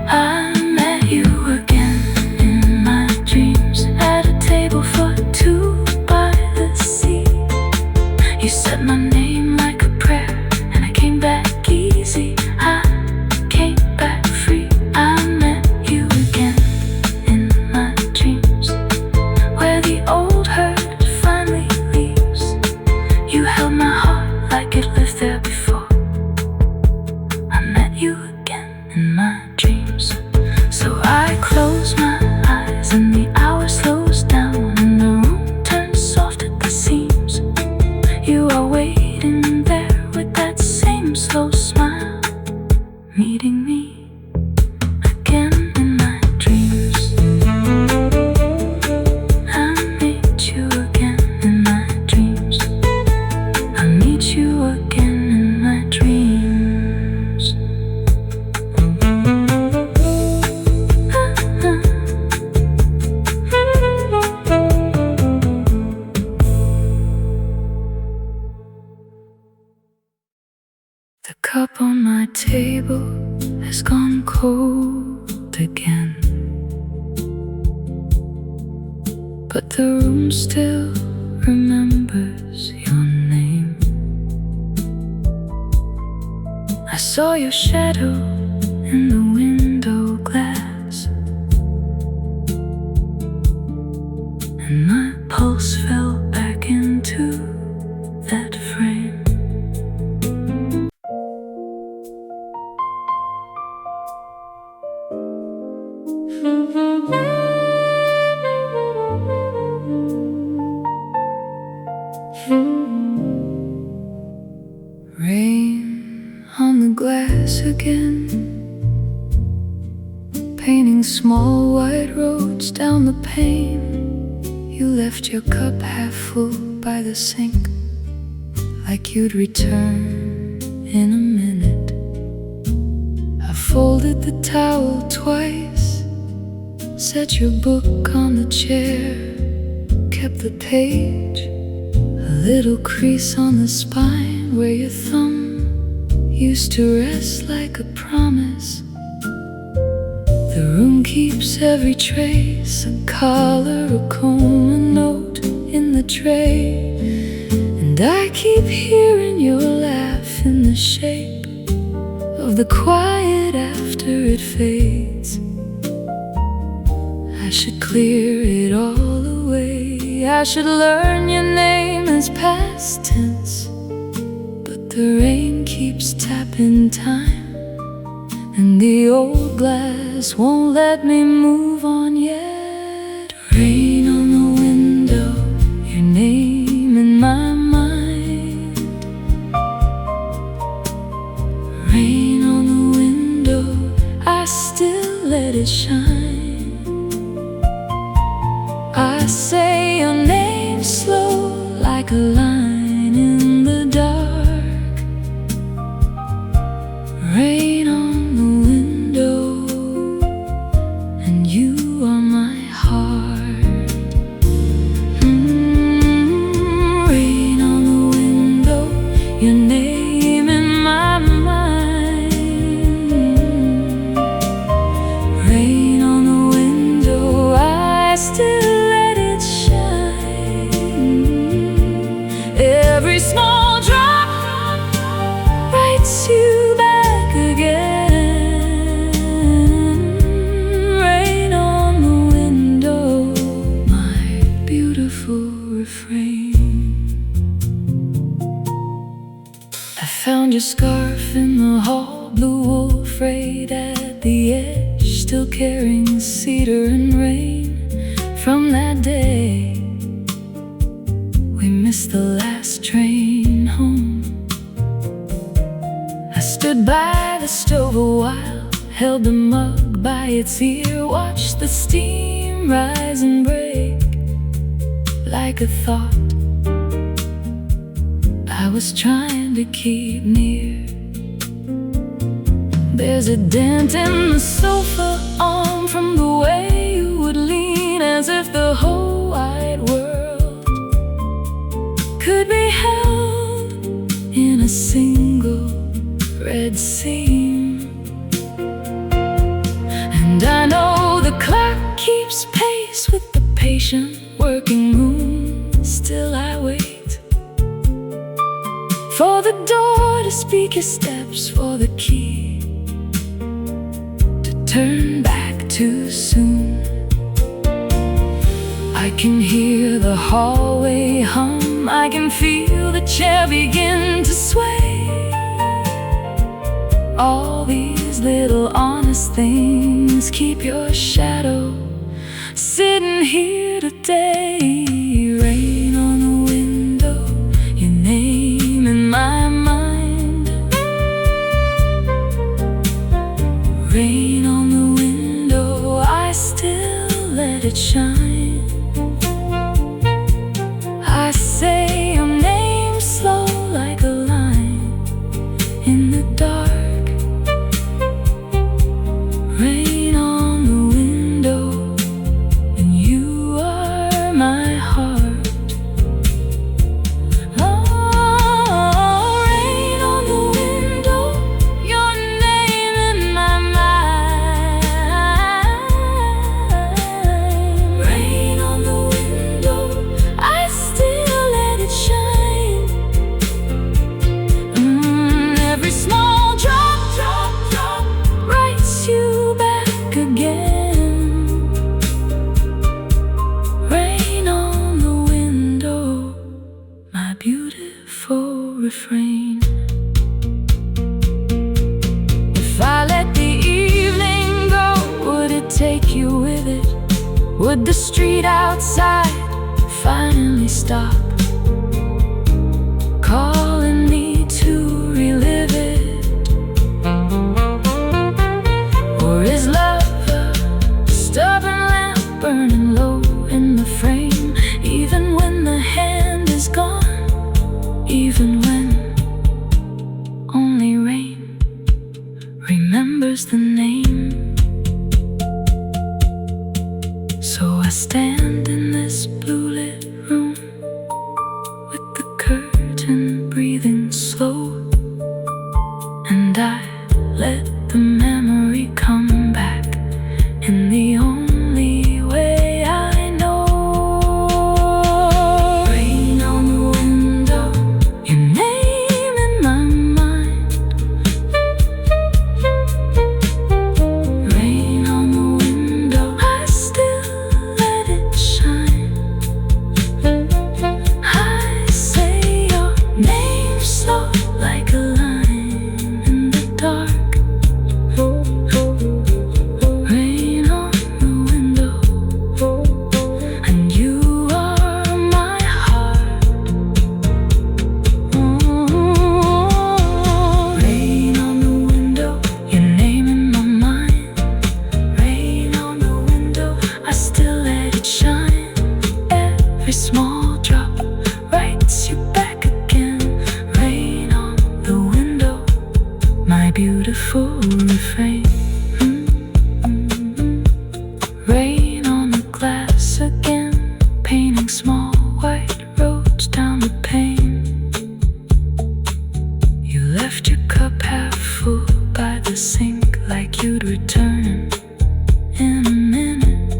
I met you again in my dreams, at a table for two by the sea. You said my name like a prayer, and I came back easy. I came back free. I met you again in my dreams, where the old hurt finally leaves. You held my heart like it lived there before. I met you again in my dreams. So I close my eyes and the hour slows down, and the room turns soft at the seams. You are waiting there with that same slow smile, meeting me again in my dreams. I meet you again in my dreams. I meet you again in my dreams. The cup on my table has gone cold again, but the room still remembers your name. I saw your shadow in the window glass, and my pulse fell back into that frame. Rain on the glass again, painting small white roads down the pane. You left your cup half full by the sink, like you'd return in a minute. I folded the towel twice, set your book on the chair, kept the page, a little crease on the spine where your thumb used to rest like a promise. The room keeps every trace, a collar, a comb, a note in the tray. And I keep hearing your laugh in the shape of the quiet after it fades. I should clear it all away. I should learn your name as past tense, but the rain keeps tapping time, and the old glass won't let me move on yet. Rain on the window, your name in my mind. Rain on the window, I still let it shine. I say your name slow, like a line in the dark. Rain on the window, and you are my heart. Rain on the window, your name in my mind. Rain on the window, I still let it shine. Found your scarf in the hall, blue wool frayed at the edge, still carrying cedar and rain from that day. We missed the last train home. I stood by the stove a while, held the mug by its ear, watched the steam rise and break like a thought I was trying to keep near. There's a dent in the sofa arm from the way you would lean, as if the whole wide world could be held in a single red seam. And I know the clock keeps pace with the patient working moon. Still I wait for the door to speak your steps, for the key to turn back too soon. I can hear the hallway hum, I can feel the chair begin to sway. All these little honest things keep your shadow sitting here today. Rain on the window, your name in my mind. Rain on the window, I still let it shine. I say your name slow like a line in the dark. Rain on the window, and you are my heart. Oh, rain on the window, your name in my mind. Rain on the window, I still let it shine. Every small drop writes you back again. Rain on the window, my beautiful refrain. If I let the evening go, would it take you with it? Would the street outside finally stop, calling me to relive it? Or is love a stubborn lamp burning low in the frame, even when the hand is gone, even when only rain remembers the name? So I stand in this blue lit room with the curtain breathing slow, and I let the memory come back in the only way I know. Rain on the window, your name in my mind. Rain on the window, I still let it shine. I say your name slow like a line in the dark. Rain on the window, and you are my heart. Rain on the window, your name in my mind. Rain on the window, I still let it shine. Every small drop writes you back again. Rain on the window, my beautiful refrain. Rain on the glass again, painting small white roads down the pane. You left your cup half full by the sink, like you'd return in a minute.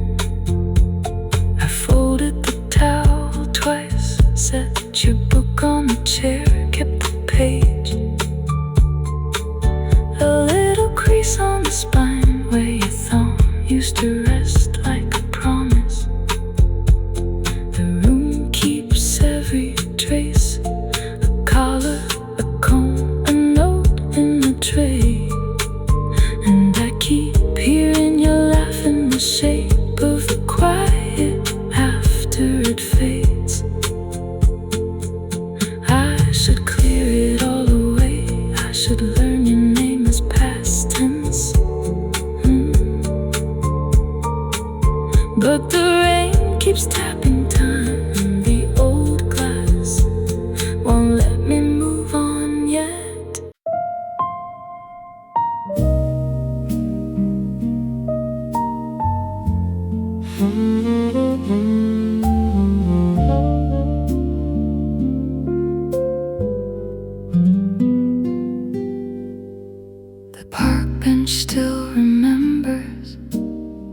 I folded the towel twice, set your book on the chair, kept the page. A little crease on the spine where your thumb used to rest like a promise. The room keeps every trace, a collar, a comb, a tray, and I keep hearing your laugh in the shape of the quiet after it fades. I should clear it all away. I should learn your name as past tense. But the rain keeps tapping time, and the old glass won't let me move on yet. The park bench still remembers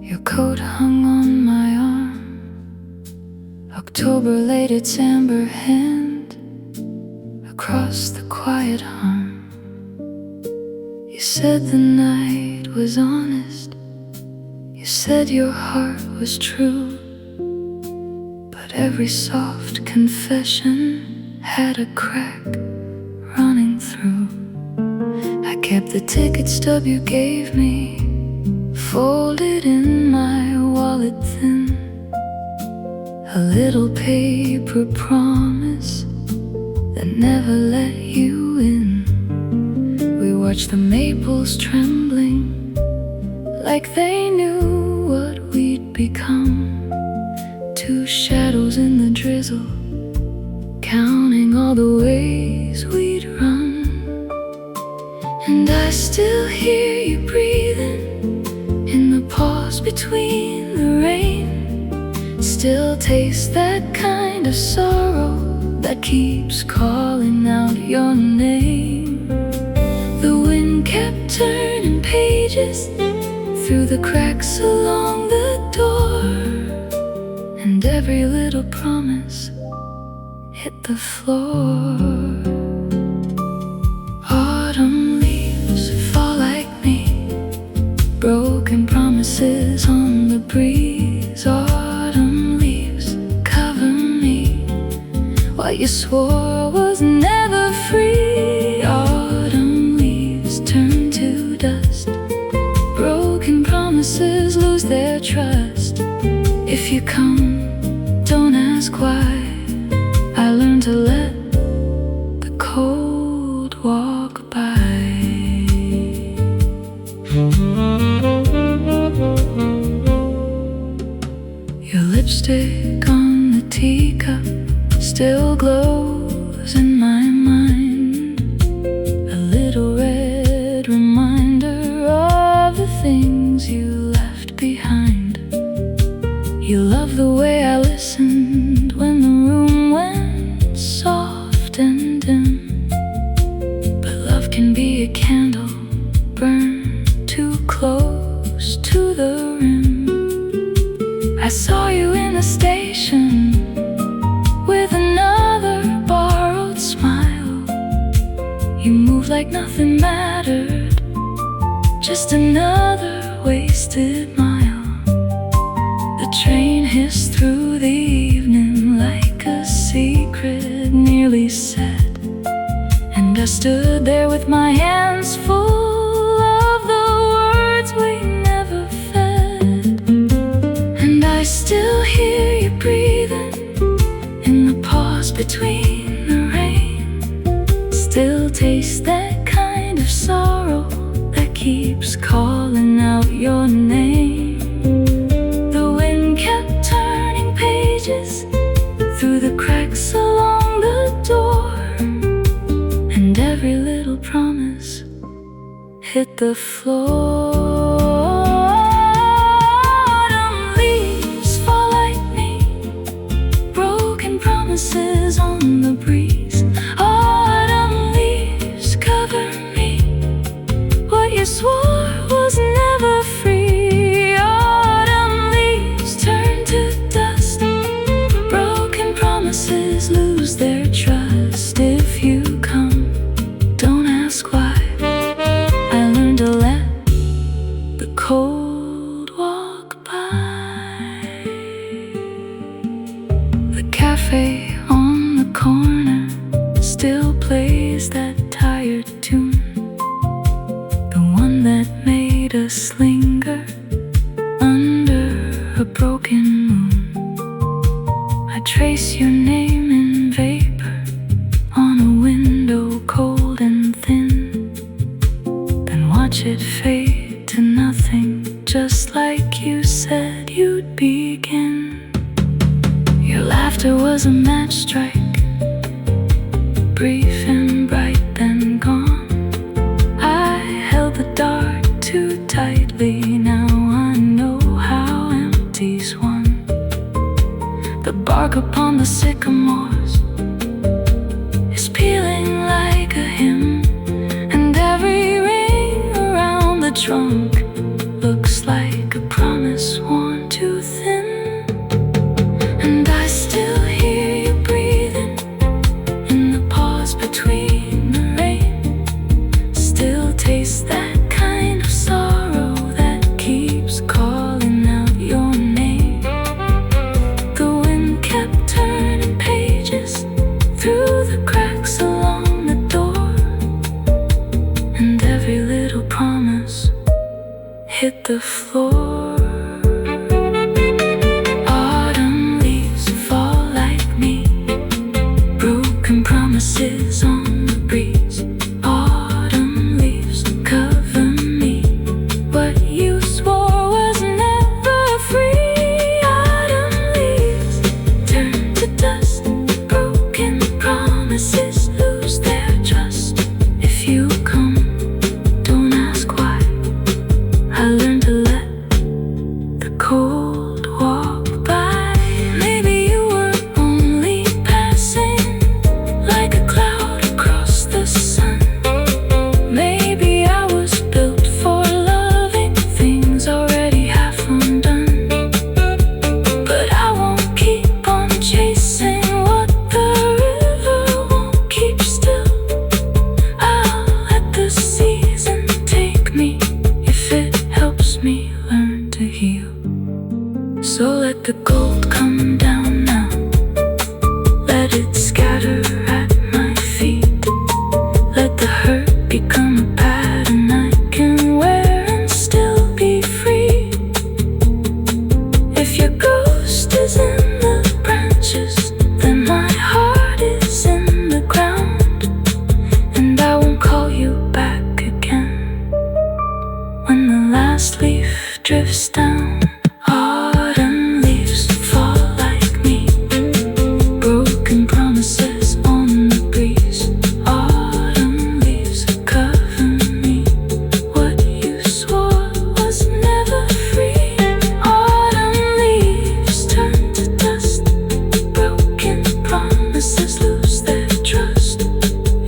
your coat hung on my arm. October laid its amber hand across the quiet harm. You said the night was honest, you said your heart was true, but every soft confession had a crack running through. I kept the ticket stub you gave me, folded in my wallet thin, a little paper promise that never let you in. We watched the maples trembling like they knew what we'd become. Two shadows in the drizzle, counting all the ways we'd run. And I still hear you breathing in the pause between the rain. Still taste that kind of sorrow that keeps calling out your name. The wind kept turning pages through the cracks along the door, and every little promise hit the floor. Autumn leaves fall like me, broken promises on the breeze. Autumn leaves cover me, what you swore was never free. Autumn leaves turn to dust, broken promises lose their trust. If you come, don't ask why. I learned to let the cold walk by. Your lipstick on the teacup still glows in my mind, a little red reminder of the things you left behind. You love the way I listened when the room went soft and dim, but love can be a candle burned too close to the rim. I saw you in the station with another borrowed smile. You moved like nothing mattered, just another wasted mile. The train hissed through the evening like a secret nearly said, and I stood there with my hands full of the words we never fed. And I still hear you breathing in the pause between the rain, still taste that kind of sorrow that keeps calling out your name. The wind kept turning pages through the cracks along the door, and every little promise hit the floor. Autumn leaves fall like me, broken promises on the breeze. Autumn leaves cover me, what you swore was never free. Autumn leaves turn to dust, broken promises lose their trust. If you come, don't ask why. I learned to let brief and bright, then gone. I held the dark too tightly. Now I know how empty's won. The bark upon the sycamores is peeling like a hymn, and every ring around the trunk looks like a promise worn too thin. And I still hear you breathing in the pause between the rain. Still taste that kind of sorrow that keeps calling out your name. The wind kept turning pages through the cracks along the door, and every little promise hit the floor. Autumn leaves fall like me, broken promises on the breeze. Autumn leaves cover me, what you swore was never free. Autumn leaves turn to dust, broken promises lose their trust. If you come, don't ask why. I learned to let the cold walk by. Maybe you were only passing like a cloud across the sun. Maybe I was built for loving things already half undone. But I won't keep on chasing what the river won't keep still. I'll let the season take me if it helps me learn to heal. So let the gold come down now, let it scatter at my feet. Let the hurt become a pattern I can wear and still be free. If your ghost is in the branches, then my heart is in the ground, and I won't call you back again when the last leaf drifts down. Autumn leaves fall like me, broken promises on the breeze. Autumn leaves cover me, what you swore was never free. Autumn leaves turn to dust, broken promises lose their trust.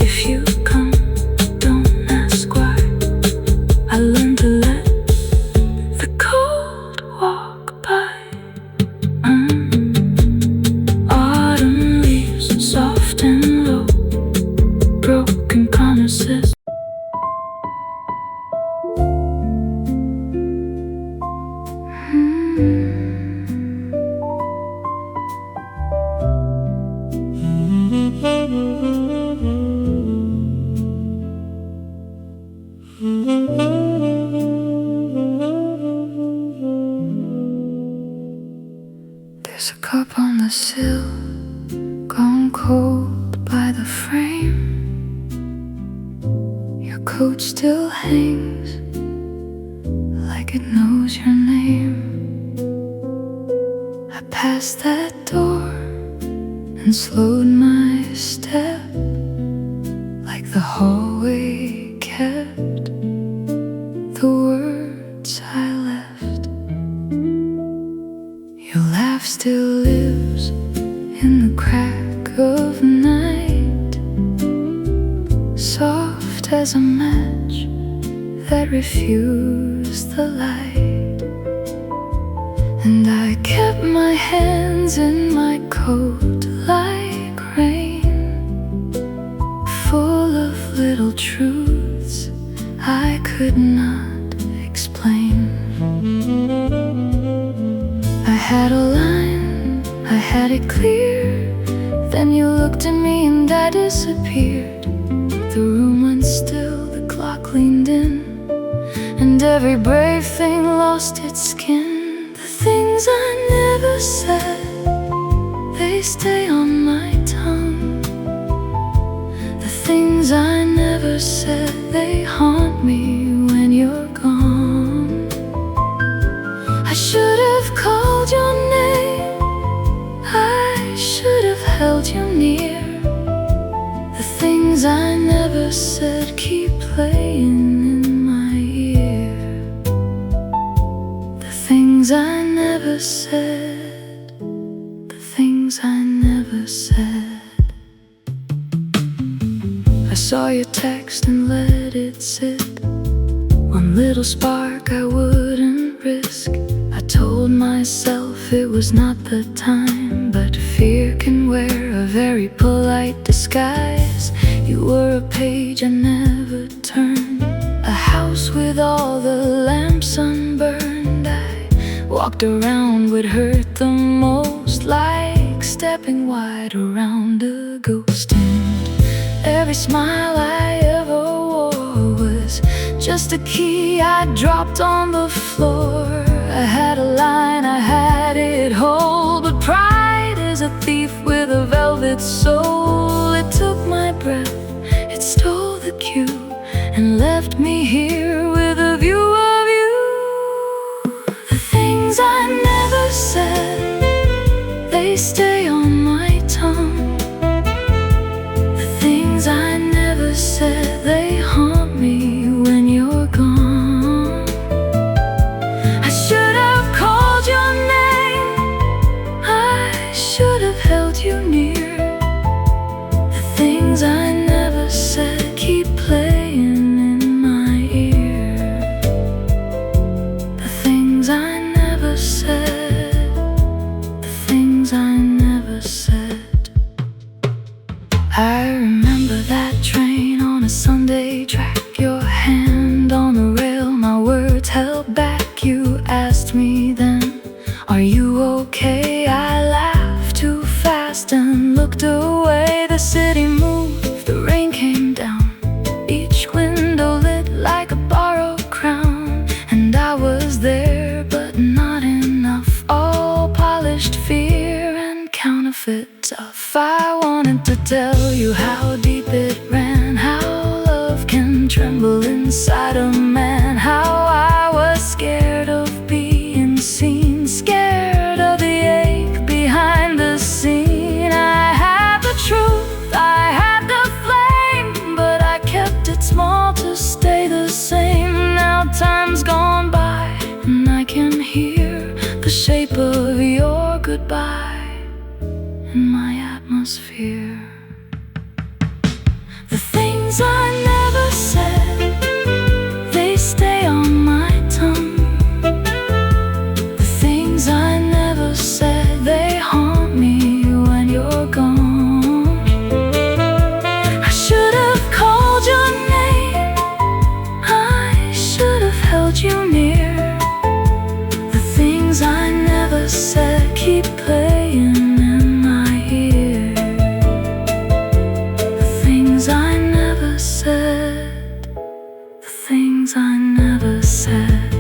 If you come, don't ask why. I learned to let the cold walk by. Autumn leaves soft and low, broken promises. There's a cup on the sill, gone cold by the frame. Your coat still hangs like it knows your name. I passed that door and slowed my step, like the hallway kept the words I left. Your laugh still lives in the crack of night, soft as a match that refused the light. And I kept my hands in my coat like rain, full of little truths I could not explain. I had a line, I had it clear. Then you looked at me and I disappeared. The room went still, the clock leaned in, and every brave thing lost its skin. The things I never said, they stay on my tongue. The things I never said, they haunt me when you're gone. I should have called your name, I should have held you near. The things I never said keep playing in my ear. The things I never said, the things I never said. I saw your text and let it sit. One little spark I wouldn't risk. I told myself it was not the time, but fear can wear a very polite disguise. You were a page I never turned, a house with all the lamps unburned. I walked around what hurt the most, like stepping wide around a ghost. And every smile I ever wore was just a key I dropped on the floor. I had a line, I had it whole, but pride is a thief with a velvet soul. It took my breath, it stole the cue, and left me here with a view of you. The things I never said, they stay on my tongue. The things I never said, they haunt me when you're gone. I should have called your name, I should have held you near. The things I never said keep playing in my ear. The things I never said, the things I never said. I remember that train on a Sunday track, your hand on the rail, my words held back. You asked me then, are you okay? I laughed too fast and looked away. The city moved, the rain came down, each window lit like a borrowed crown. And I was there, but not enough, all polished fear and counterfeit tough. I wanted to tell you how deep it ran, how love can tremble inside a man, how I was scared of being seen, scared of the ache behind the scene. I had the truth, I had the flame, but I kept it small to stay the same. Now time's gone by, and I can hear the shape of your goodbye in my atmosphere. The things I never said, they stay on my tongue. The things I never said, they haunt me when you're gone. I should have called your name, I should have held you near. The things I never said keep playing in my ear. The things I never said, the things I never said.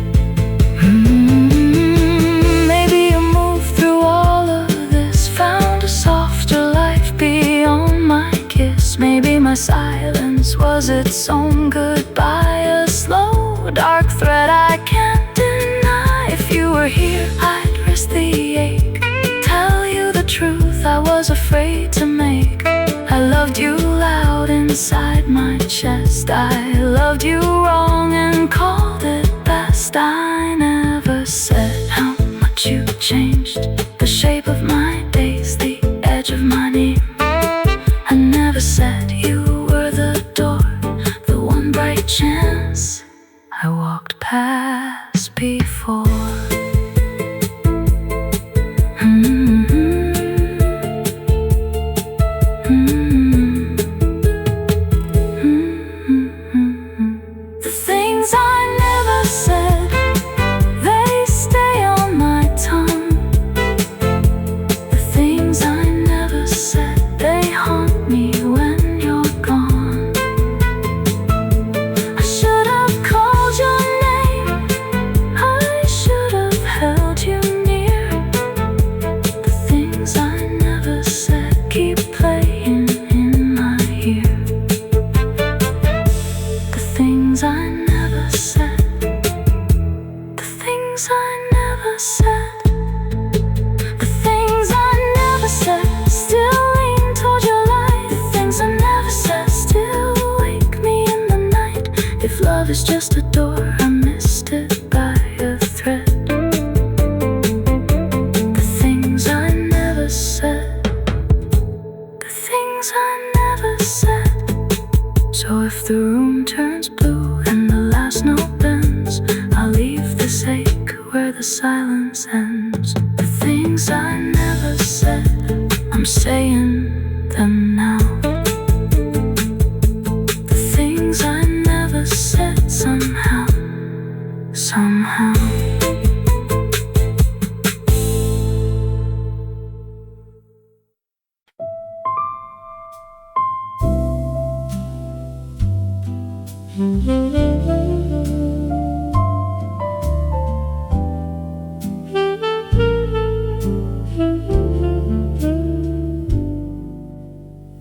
Maybe you moved through all of this, found a softer life beyond my kiss. Maybe my silence was its own goodbye, a slow, dark thread I can't deny. If you were here, I'd risk the ache, tell you the truth I was afraid to make. I loved you loud inside my chest, I loved you wrong and called it best. I never said how much you changed, the shape of my days, the edge of my name. I never said you were the door, the one bright chance I walked past before. The things I never said, they stay on my tongue. The things I never said, they haunt me when you're gone. love is just a door, I missed it by a thread. The things I never said, the things I never said. So if the room turns blue and the last note bends, I'll leave this ache where the silence ends. The things I never said, I'm saying them now. The things I never said, somehow, somehow.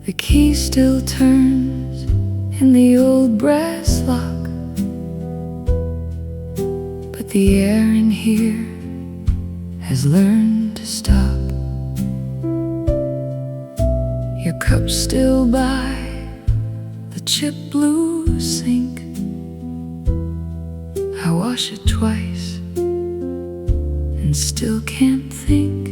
The key still turns in the old brass lock, but the air in here has learned to stop. Your cup's still by the chip blue sink. I wash it twice and still can't think.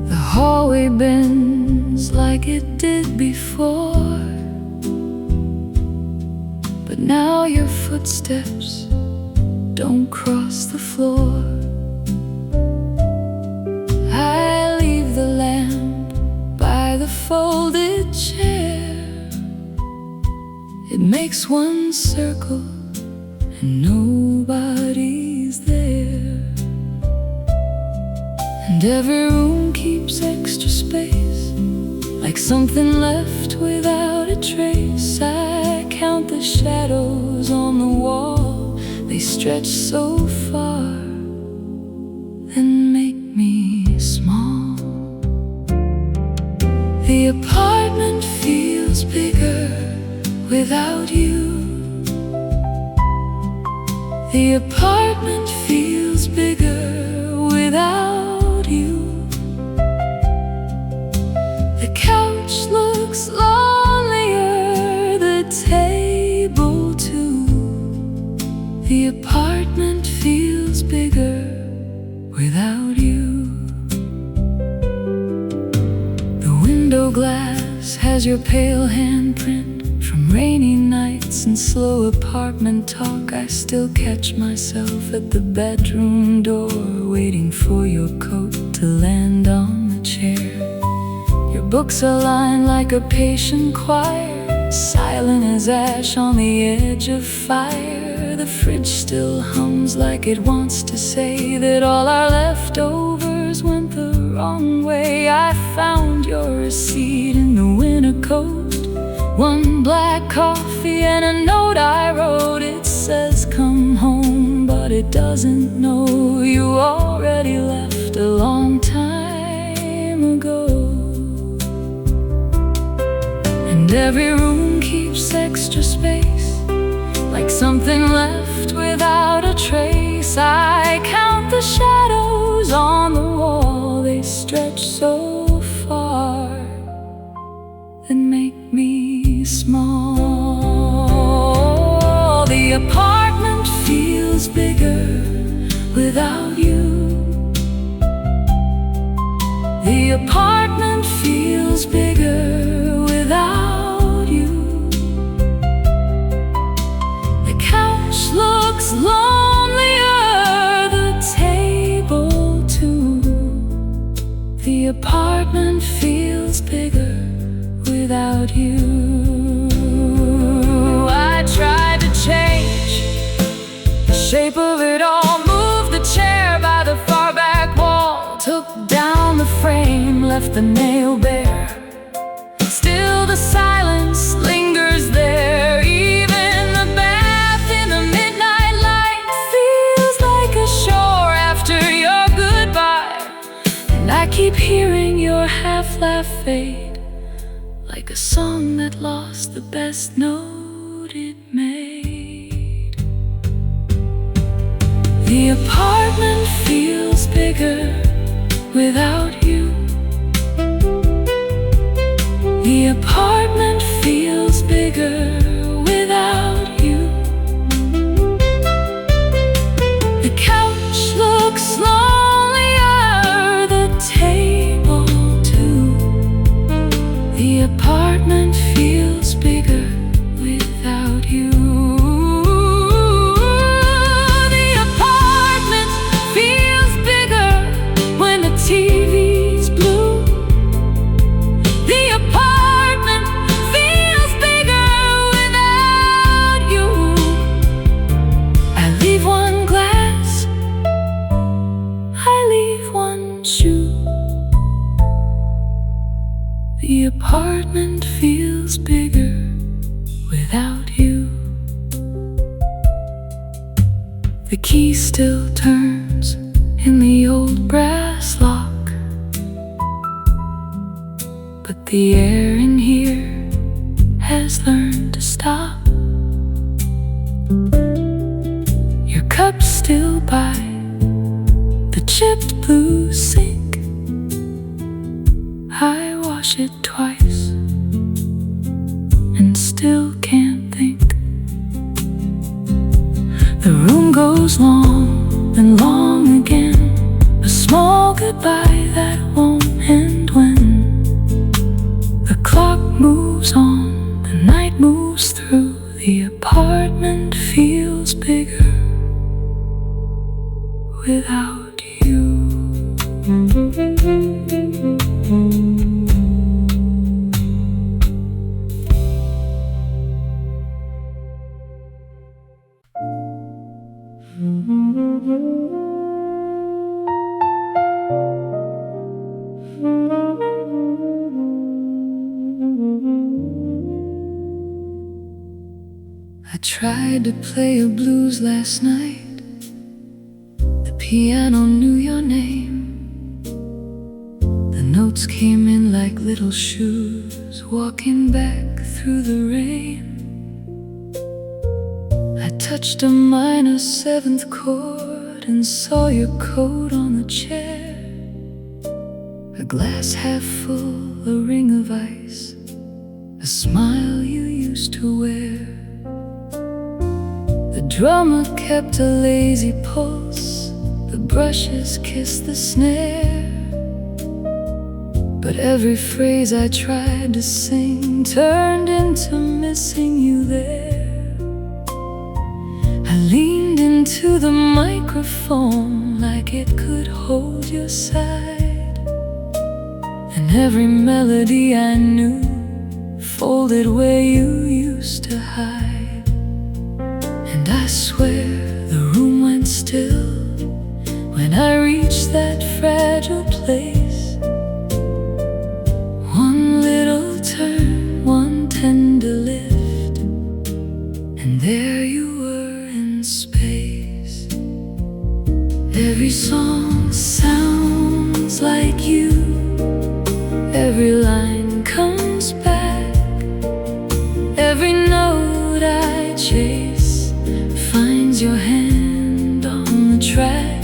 The hallway bends like it did before, but now your footsteps don't cross the floor. I leave the lamp by the folded chair. It makes one circle and nobody's there. And every room keeps extra space, like something left without a trace. I count the shadows on the wall, they stretch so far, then make me small. The apartment feels bigger without you. The apartment feels bigger without you. The couch looks lonelier, the table too. The apartment feels bigger without you. The window glass has your pale handprint from rainy nights and slow apartment talk. I still catch myself at the bedroom door, waiting for your coat to land on the chair. Your books are lined like a patient choir, silent as ash on the edge of fire. The fridge still hums like it wants to say that all our leftovers went the wrong way. I found your receipt in the winter coat, one black coffee and a note I wrote. It says come home, but it doesn't know you already left a long time ago. And every room keeps extra space, like something left without a trace. I count the shadows on the wall, they stretch so far, then make me small. The apartment feels bigger without you. The apartment feels bigger without you. The couch looks lonelier, the table too. The apartment feels bigger without you. I tried to change the shape of it all, moved the chair by the far back wall, took down the frame, left the nail bare. Still the silence lingers there. Even the bath in the midnight light feels like a shore after your goodbye. And I keep hearing your half-laugh fade, like a song that lost the best note it made. The apartment feels bigger without you. The apartment feels bigger without apartment feels bigger without you. The key still turns in the old brass lock, but the air in here has learned to stop. Your cup's still by the chipped blue sink. I wash it twice and still can't think. The room goes long and long again, a small goodbye that won't end when the clock moves on, the night moves through. The apartment feels bigger without you. I tried to play a blues last night. The piano knew your name. The notes came in like little shoes walking back through the rain. I touched a minor seventh chord and saw your coat on the chair. A glass half full, a ring of ice, a smile you used to wear. The drummer kept a lazy pulse, the brushes kissed the snare. But every phrase I tried to sing turned into missing you there. I leaned into the microphone like it could hold your side, and every melody I knew folded where you used to hide. And I swear the room went still when I reached that fragile place. One little turn, one tender lift, and there you were in space. Every song sounds like you, every line comes back, every note I chase finds your hand on the track.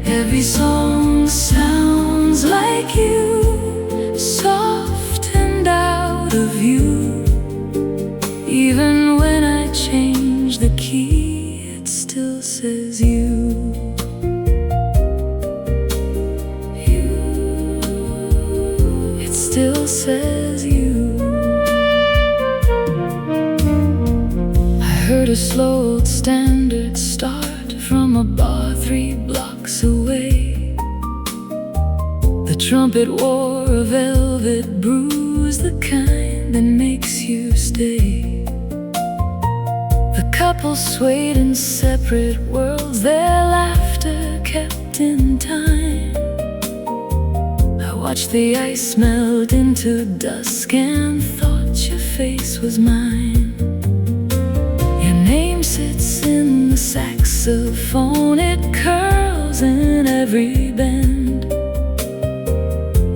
Every song sounds like you, soft and out of you. Even when I change the key, it still says you. It still says you. I heard a slow old standard start from a bar 3 blocks away. The trumpet wore a velvet bruise, the kind that makes you stay. The couple swayed in separate worlds, their laughter kept in time. I watched the ice melt into dusk and thought your face was mine. Your name sits in the saxophone, it curls in every bend.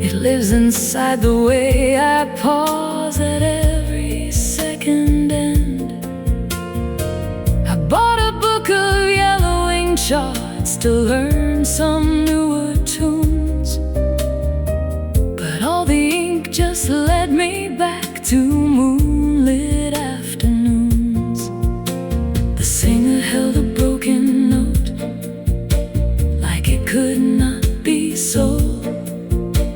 It lives inside the way I pause at every second end. I bought a book of yellowing charts to learn some newer tunes, but all the ink just led me back to moonlit afternoons. The singer held a broken note like it could not be so,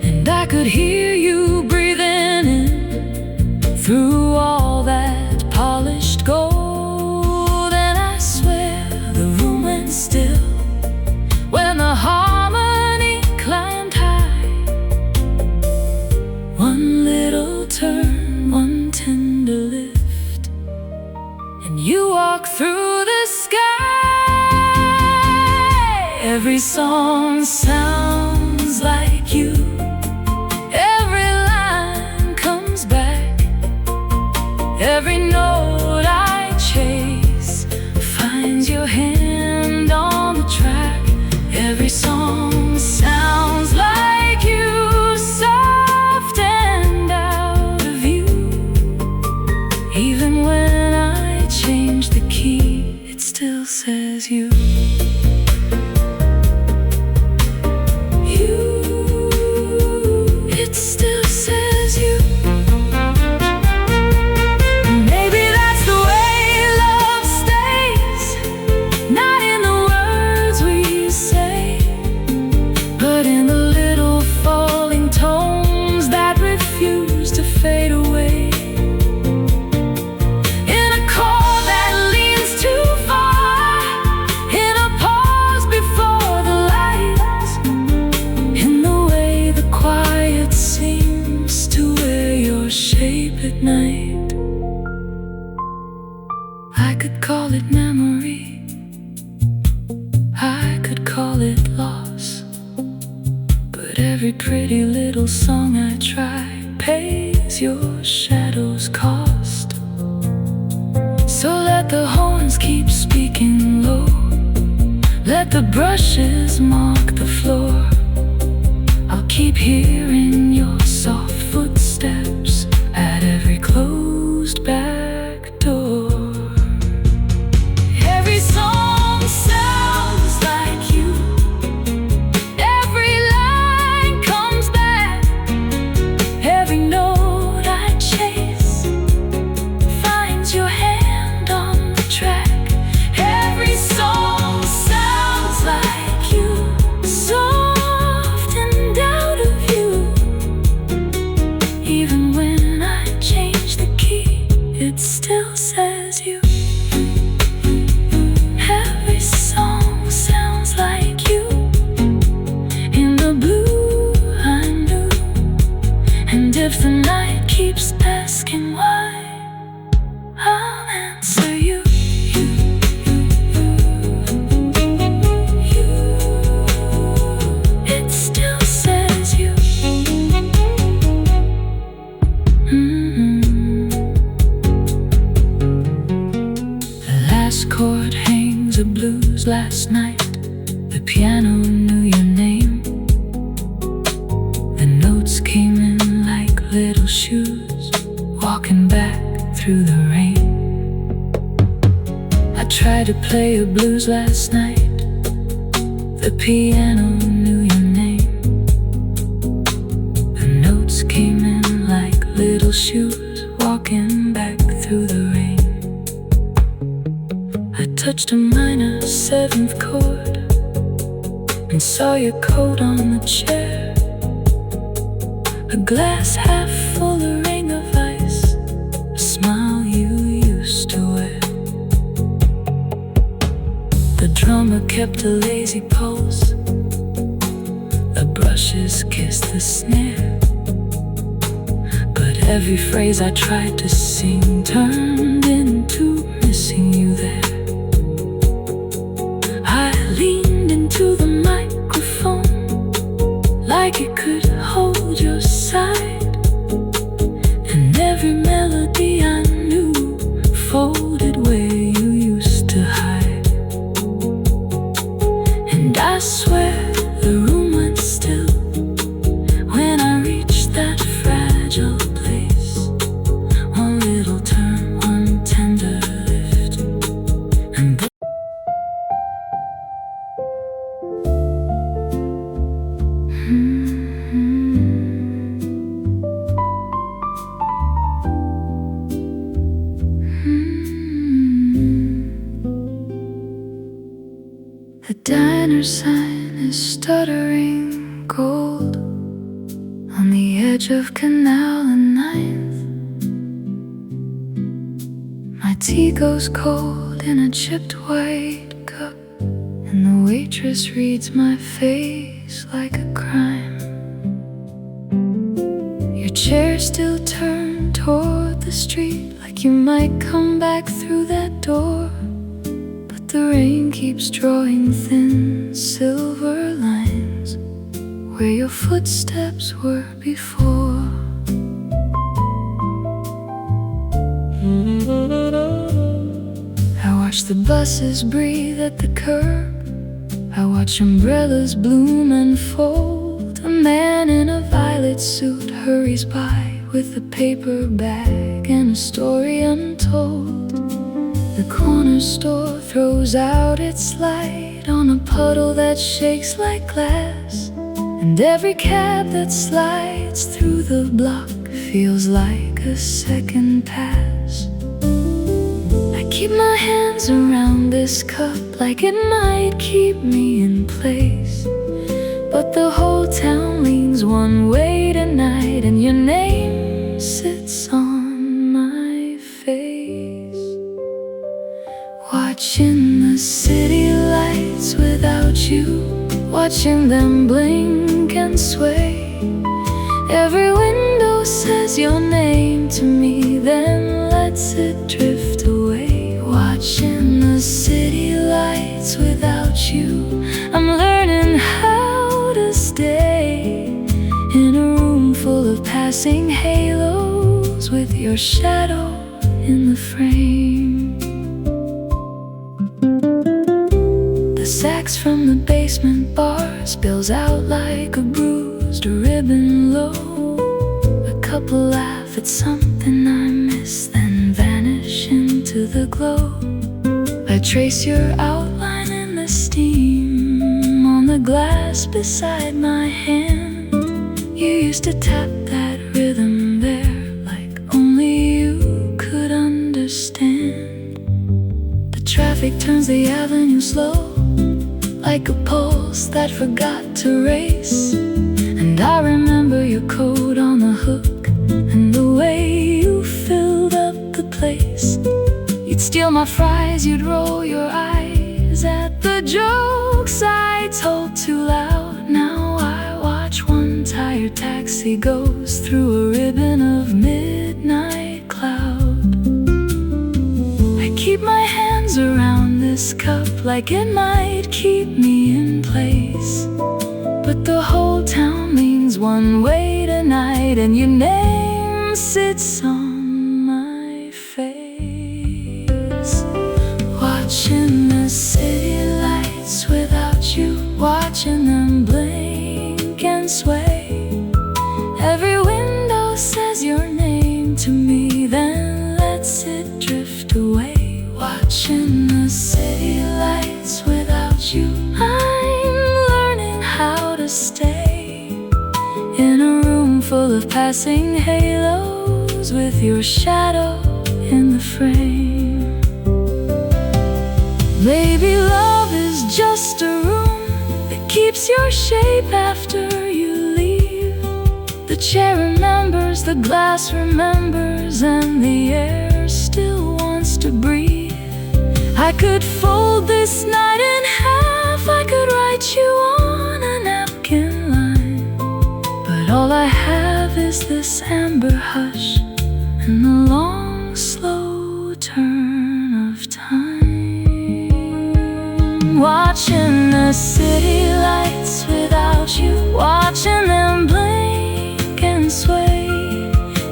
and I could hear you breathing in through all that polished gold. And I swear the room went still when the harmony climbed high. One little turn, one tender lift, and you walk through the sky. Every song sounds like you, every line comes back. Every note I chase finds your hand on the track. Every song sounds like you, soft and out of you. Even when I change the key, it still says you. It still says you. Maybe that's the way love stays, not in the words we say, but in the little falling tones that refuse to fade away. In a call that leans too far, in a pause before the light, in the way the quiet seems to wear your shape at night. I could call it memory, I could call it loss, but every pretty little song I try pays your shadow's cost. So let the horns keep speaking low, let the brushes mark the floor. I'll keep hearing your soft footsteps at every closed back door. Every song sounds like you. Every line comes back. Every note I chase finds your hand on the track. Every song sounds like you, soft and out of you. Even when I change the key, it still says you. Every song sounds like you. In the blue I knew, and if the night keeps asking why, I'll answer you. It still says you. The last chord hangs a blues last night. The piano knew your name. The notes came in like little shoes, walking back through the rain. I tried to play a blues last night. The piano knew your name. The notes came in like little shoes, walking back through the rain. I touched a minor seventh chord and saw your coat on the chair. A glass half full, a ring of ice, a smile you used to wear. The drummer kept a lazy pulse, the brushes kissed the snare. But every phrase I tried to sing turned into missing you there. I leaned into the microphone like it could hold your side, and every melody I knew folded where you used to hide. And I swear the room went still when I reached that fragile place. One little turn, one tender lift, and the diner sign is stuttering gold on the edge of Canal and Ninth. My tea goes cold in a chipped white cup, and the waitress reads my face like a crime. Your chair still turned toward the street, like you might come back through that door. But the rain keeps drawing thin silver lines where your footsteps were before. watch the buses breathe at the curb. I watch umbrellas bloom and fold. A man in a violet suit hurries by with a paper bag and a story untold. The corner store throws out its light on a puddle that shakes like glass, and every cab that slides through the block feels like a second pass. I keep my hands around this cup like it might keep me in place, but the whole town leans one way tonight, and your name sits on my face. Watching the city lights without you, watching them blink and sway. Every window says your name to me, then lets it drift away. Watching the city lights without you, I'm learning how to stay in a room full of passing halos with your shadow in the frame. The sax from the basement bar spills out like a bruised ribbon low. A couple laugh at something I miss, then vanish into the glow. I trace your outline in the steam on the glass beside my hand. You used to tap that rhythm there like only you could understand. The traffic turns the avenue slow, like a pulse that forgot to race. And I remember your coat on the hook and the way you filled up the place. You'd steal my fries, you'd roll your eyes at the jokes I told too loud. Now I watch one tired taxi goes through a ribbon of midnight cloud. I keep my hands around this cup like it might keep me in place, but the whole town leans one way tonight, and your name sits on my face. Watching the city lights without you, watching them blink and sway. Every window says your name to me, then lets it drift away. Watching the city lights without you, I'm learning how to stay in a room full of passing halos with your shadow in the frame. Maybe love is just a room that keeps your shape after you leave. The chair remembers, the glass remembers, and the air still wants to breathe. I could fold this night in half, I could write you on a napkin line, but all I have is this amber hush and the long, slow turn of time. Watching the city lights without you, watching them blink and sway.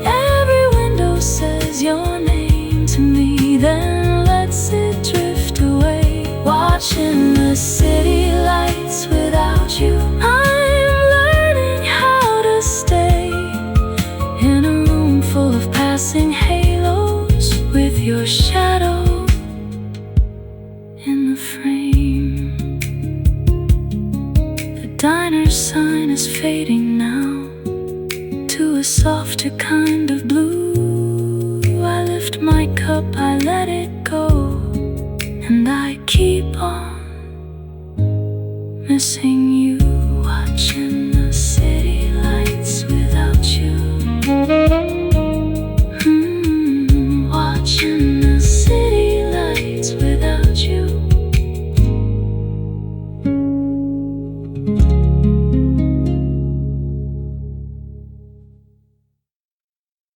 Every window says your name to me, then lets it drift away. Watching the city lights without you, I'm learning how to stay in a room full of passing halos with your shadow in the frame. The diner sign is fading now to a softer kind of blue. I lift my cup, I let it go, and I keep on missing you. Watching the